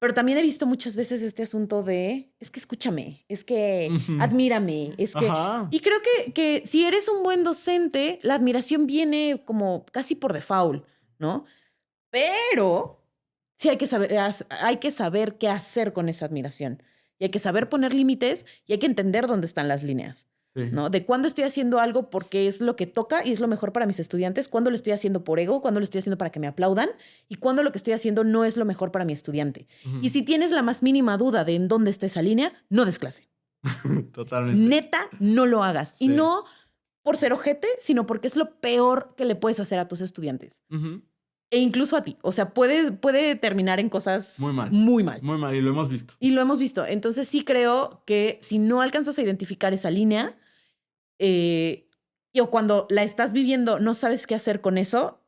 Pero también he visto muchas veces este asunto de, es que escúchame, es que Ujú. admírame, es que... Ajá. Y creo que si eres un buen docente, la admiración viene como casi por default, ¿no? Pero sí hay que saber qué hacer con esa admiración. Y hay que saber poner límites y hay que entender dónde están las líneas. Sí. ¿No? De cuándo estoy haciendo algo porque es lo que toca y es lo mejor para mis estudiantes, cuándo lo estoy haciendo por ego, cuándo lo estoy haciendo para que me aplaudan y cuándo lo que estoy haciendo no es lo mejor para mi estudiante. Ujú. Y si tienes la más mínima duda de en dónde está esa línea, no des clase. Totalmente. Neta, no lo hagas. Sí. Y no por ser ojete, sino porque es lo peor que le puedes hacer a tus estudiantes. Ujú. E incluso a ti. O sea, puede terminar en cosas Muy mal. muy mal. Muy mal, y lo hemos visto. Y lo hemos visto. Entonces sí creo que si no alcanzas a identificar esa línea, o cuando la estás viviendo no sabes qué hacer con eso,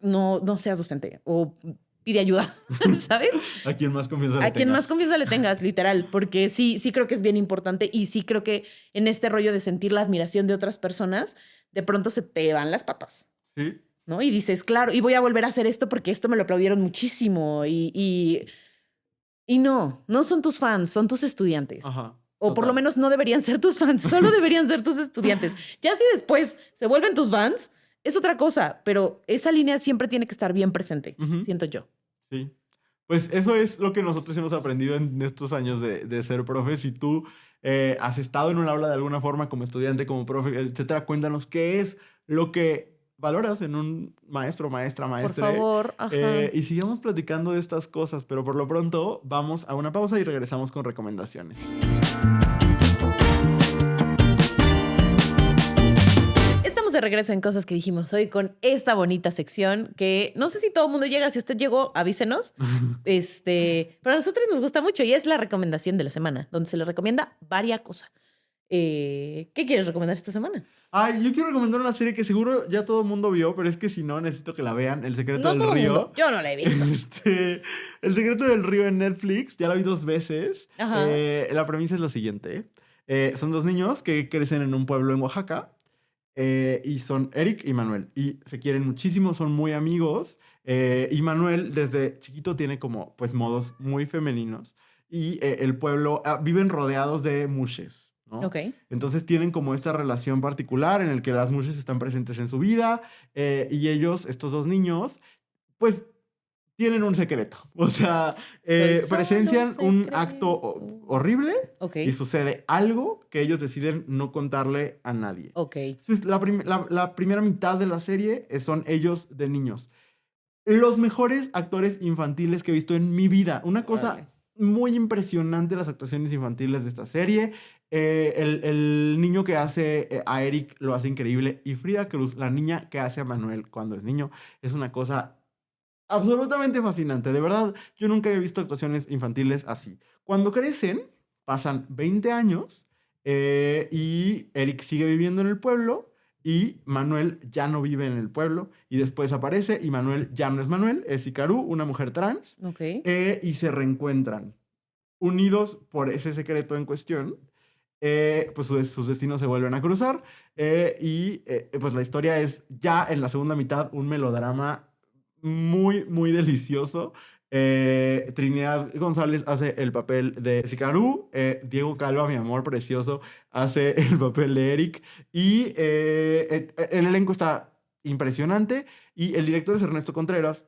no seas docente o pide ayuda, ¿sabes? A quien más confianza le A quien tengas. más confianza le tengas, literal, porque sí creo que es bien importante y sí creo que en este rollo de sentir la admiración de otras personas, de pronto se te van las patas, Sí. ¿no? Y dices, claro, y voy a volver a hacer esto porque esto me lo aplaudieron muchísimo y no son tus fans, son tus estudiantes. Ajá. O por lo menos no deberían ser tus fans, solo deberían ser tus estudiantes. Ya si después se vuelven tus fans, es otra cosa, pero esa línea siempre tiene que estar bien presente, Ujú. siento yo. Sí. Pues eso es lo que nosotros hemos aprendido en estos años de ser profes. Si tú has estado en un aula de alguna forma como estudiante, como profe, etcétera, cuéntanos qué es lo que valoras en un maestro, maestra, Por maestre. favor, ajá. Y sigamos platicando de estas cosas, pero por lo pronto vamos a una pausa y regresamos con recomendaciones. Estamos de regreso en Cosas que dijimos hoy con esta bonita sección que no sé si todo el mundo llega. Si usted llegó, avísenos. Pero a nosotros nos gusta mucho y es la recomendación de la semana, donde se le recomienda varias cosas. ¿Qué quieres recomendar esta semana? Ay, yo quiero recomendar una serie que seguro ya todo el mundo vio, pero es que si no, necesito que la vean. El secreto No del todo el río. mundo. Yo no la he visto. El secreto del río en Netflix. Ya la vi 2 veces. Ajá. La premisa es la siguiente. Son 2 niños que crecen en un pueblo en Oaxaca. Y son Eric y Manuel. Y se quieren muchísimo, son muy amigos. Y Manuel desde chiquito tiene como pues modos muy femeninos. Y el pueblo viven rodeados de mushes, ¿no? Ok. Entonces tienen como esta relación particular en el que las mushes están presentes en su vida. Y ellos, estos 2 niños, pues tienen un secreto. O sea, Soy solo presencian un secreto. acto horrible. Ok. Y sucede algo que ellos deciden no contarle a nadie. Ok. Entonces, la primera mitad de la serie son ellos de niños. Los mejores actores infantiles que he visto en mi vida. Una cosa Órale. muy impresionante las actuaciones infantiles de esta serie. El niño que hace a Eric lo hace increíble. Y Frida Cruz, la niña que hace a Manuel cuando es niño, es una cosa absolutamente fascinante. De verdad, yo nunca había visto actuaciones infantiles así. Cuando crecen, pasan 20 años y Eric sigue viviendo en el pueblo y Manuel ya no vive en el pueblo y después aparece y Manuel ya no es Manuel, es Hikaru, una mujer trans, Ok. y se reencuentran, unidos por ese secreto en cuestión. pues sus destinos se vuelven a cruzar. Pues la historia es ya en la segunda mitad un melodrama muy, muy delicioso. Trinidad González hace el papel de Sicarú. Diego Calva, mi amor precioso, hace el papel de Eric. Y el elenco está impresionante. Y el director es Ernesto Contreras,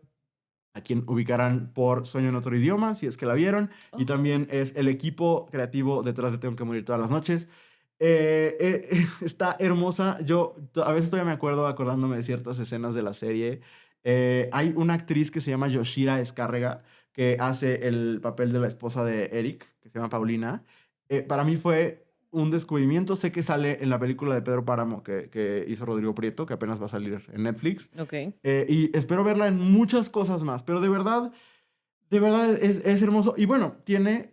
a quien ubicarán por Sueño en otro idioma, si es que la vieron. Y Oh, también es el equipo creativo detrás de Tengo que morir todas las noches. Está hermosa. A veces todavía me acuerdo acordándome de ciertas escenas de la serie. Hay una actriz que se llama Yoshira Escárrega, que hace el papel de la esposa de Eric, que se llama Paulina. Para mí fue un descubrimiento. Sé que sale en la película de Pedro Páramo que hizo Rodrigo Prieto, que apenas va a salir en Netflix. ok. Y espero verla en muchas cosas más, pero de verdad es hermoso. Y bueno, tiene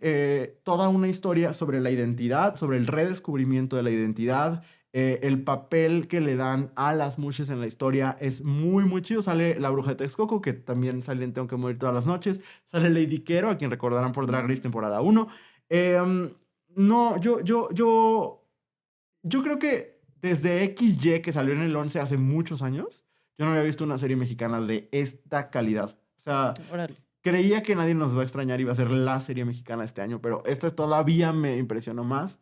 toda una historia sobre la identidad, sobre el redescubrimiento de la identidad. El papel que le dan a las mushes en la historia es muy, muy chido. Sale la bruja de Texcoco, que también sale en Tengo que morir todas las noches. Sale Lady Quero, a quien recordarán por Drag Race temporada 1. No, yo creo que desde XY, que salió en el 11 hace muchos años, yo no había visto una serie mexicana de esta calidad. O sea, Órale. creía que nadie nos va a extrañar y va a ser la serie mexicana este año, pero esta todavía me impresionó más.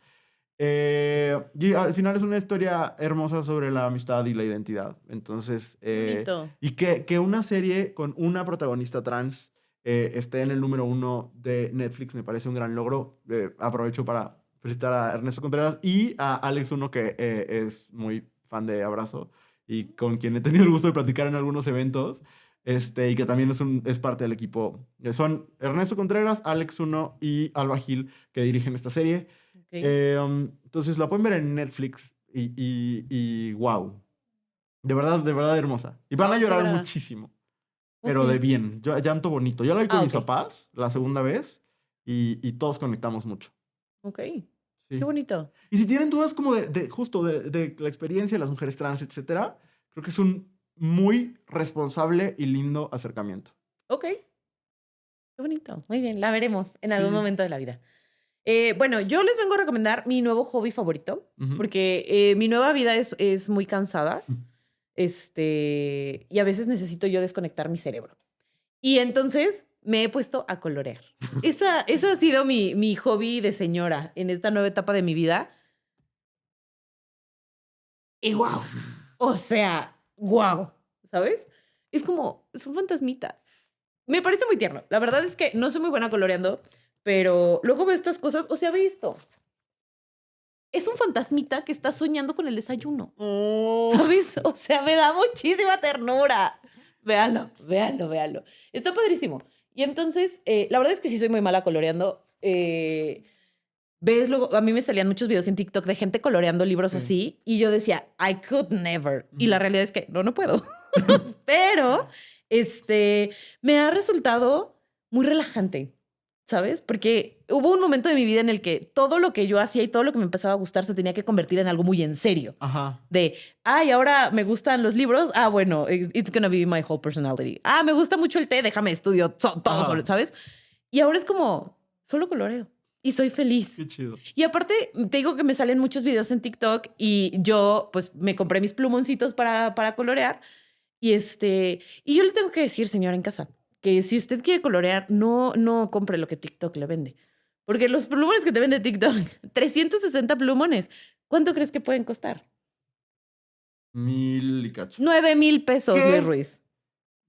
Y al final es una historia hermosa sobre la amistad y la identidad. Entonces, Bonito. y que una serie con una protagonista trans esté en el número 1 de Netflix me parece un gran logro. Aprovecho para felicitar a Ernesto Contreras y a Alex Uno, que es muy fan de Abrazo y con quien he tenido el gusto de platicar en algunos eventos. Y que también es parte del equipo. Son Ernesto Contreras, Alex Uno y Alba Gil, que dirigen esta serie. Ok. Entonces la pueden ver en Netflix y wow. De verdad hermosa. Y La van a vamos a llorar ver ahora. muchísimo, Ok. pero de bien. Llanto bonito. Yo la vi con Ah, mis ok. papás la segunda vez y todos conectamos mucho. Ok. Qué Sí. bonito. Y si tienen dudas como justo de la experiencia de las mujeres trans, etcétera, creo que es un muy responsable y lindo acercamiento. Ok. Qué bonito. Muy bien. La veremos en algún Sí. momento de la vida. Bueno, yo les vengo a recomendar mi nuevo hobby favorito, Ujú. porque mi nueva vida es muy cansada. Y a veces necesito yo desconectar mi cerebro. Y entonces me he puesto a colorear. Esa ha sido mi hobby de señora en esta nueva etapa de mi vida. Y wow. O sea, wow. ¿Sabes? Es un fantasmita. Me parece muy tierno. La verdad es que no soy muy buena coloreando, pero luego veo estas cosas. O sea, ve esto. Es un fantasmita que está soñando con el desayuno. Oh. ¿Sabes? O sea, me da muchísima ternura. Véalo, véalo, véalo. Está padrísimo. Y entonces, la verdad es que sí soy muy mala coloreando. Ves, luego, a mí me salían muchos videos en TikTok de gente coloreando libros Sí. así y yo decía, I could never. Y la Ujú. realidad es que no puedo. Pero, me ha resultado muy relajante, ¿sabes? Porque hubo un momento de mi vida en el que todo lo que yo hacía y todo lo que me empezaba a gustar se tenía que convertir en algo muy en serio. Ajá. De, ay, ahora me gustan los libros. Ah, bueno, it's gonna be my whole personality. Ah, me gusta mucho el té, déjame estudio todo sobre, Ajá. ¿sabes? Y ahora es como, solo coloreo y soy feliz. Qué chido. Y aparte, te digo que me salen muchos videos en TikTok y yo, pues, me compré mis plumoncitos para colorear. Y yo le tengo que decir, señora en casa, que si usted quiere colorear, no compre lo que TikTok le vende. Porque los plumones que te vende TikTok, 360 plumones, ¿cuánto crees que pueden costar? 1000 y cacho. 9,000 pesos, Luis ¿Qué? Ruiz.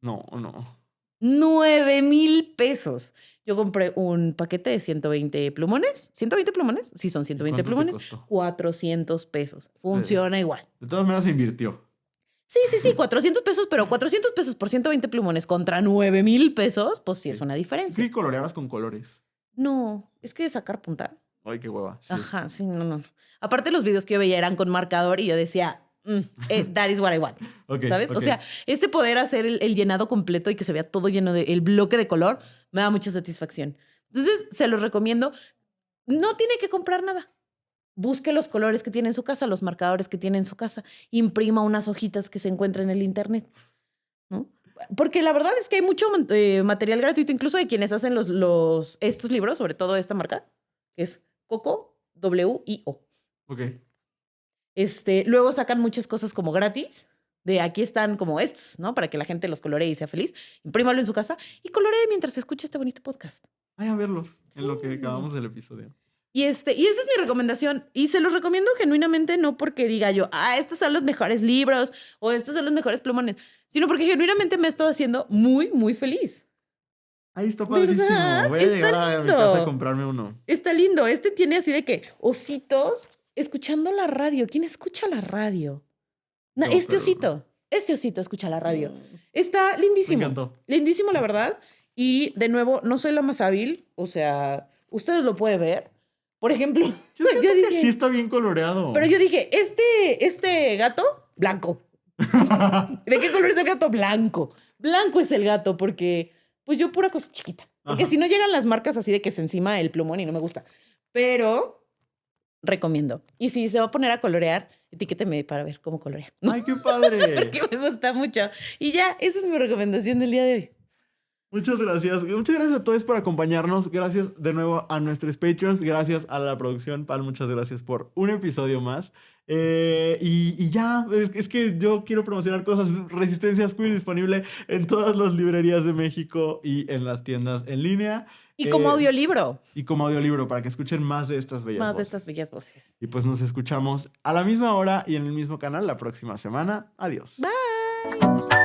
No, no. 9,000 pesos. Yo compré un paquete de 120 plumones. ¿120 plumones? Sí, son ¿Y 120 cuánto te plumones. costó? 400 pesos. De, Funciona igual. de todas maneras se invirtió. Sí, sí, sí, 400 pesos, pero 400 pesos por 120 plumones contra 9,000 pesos, pues sí es Sí. una Yo creí diferencia. que coloreabas con colores. No, es que sacar punta. Ay, qué hueva. Sí. Ajá, sí, no. Aparte, los videos que yo veía eran con marcador y yo decía, that is what I want. Ok, ¿Sabes? O ok. sea, poder hacer el llenado completo y que se vea todo lleno de el bloque de color me da mucha satisfacción. Entonces, se los recomiendo. No tiene que comprar nada. Busque los colores que tiene en su casa, los marcadores que tiene en su casa, imprima unas hojitas que se encuentran en el internet, ¿no? Porque la verdad es que hay mucho material gratuito, incluso de quienes hacen estos libros, sobre todo esta marca, que es Coco, WIO. Ok. Luego sacan muchas cosas como gratis. De aquí están como estos, ¿no? Para que la gente los coloree y sea feliz. Imprímalo en su casa y coloree mientras escucha este bonito podcast. Vayan a verlos en lo que Sí. acabamos el episodio. Y esa es mi recomendación. Y se los recomiendo genuinamente, no porque diga yo, estos son los mejores libros o estos son los mejores plumones, sino porque genuinamente me ha estado haciendo muy, muy feliz. Ahí está padrísimo. ¿Verdad? Voy a Está llegar a mi lindo. casa a comprarme uno. Está lindo. Tiene así de que ositos escuchando la radio. ¿Quién escucha la radio? No, Yo, pero- Este osito escucha la radio. Está lindísimo. Me encantó. Lindísimo, la verdad. Y de nuevo, no soy la más hábil. O sea, ustedes lo pueden ver. Por ejemplo, Yo siento que dije, sí está bien coloreado. pero yo dije, este gato, blanco. ¿De qué color es el gato? Blanco. Blanco es el gato porque, pues yo pura cosa chiquita. Porque Ajá. si no llegan las marcas así de que se encima el plumón y no me gusta. Pero recomiendo. Y si se va a poner a colorear, etiquéteme para ver cómo colorea. Ay, qué padre. Que me gusta mucho. Y ya, esa es mi recomendación del día de hoy. Muchas gracias. Muchas gracias a todos por acompañarnos. Gracias de nuevo a nuestros Patreons. Gracias a la producción. Pal, muchas gracias por un episodio más. Y ya, es que yo quiero promocionar cosas. Resistencia Squill disponible en todas las librerías de México y en las tiendas en línea. Y como audiolibro. Y como audiolibro, para que escuchen más de estas bellas Más de voces. estas bellas voces. Y pues nos escuchamos a la misma hora y en el mismo canal la próxima semana. Adiós. Bye.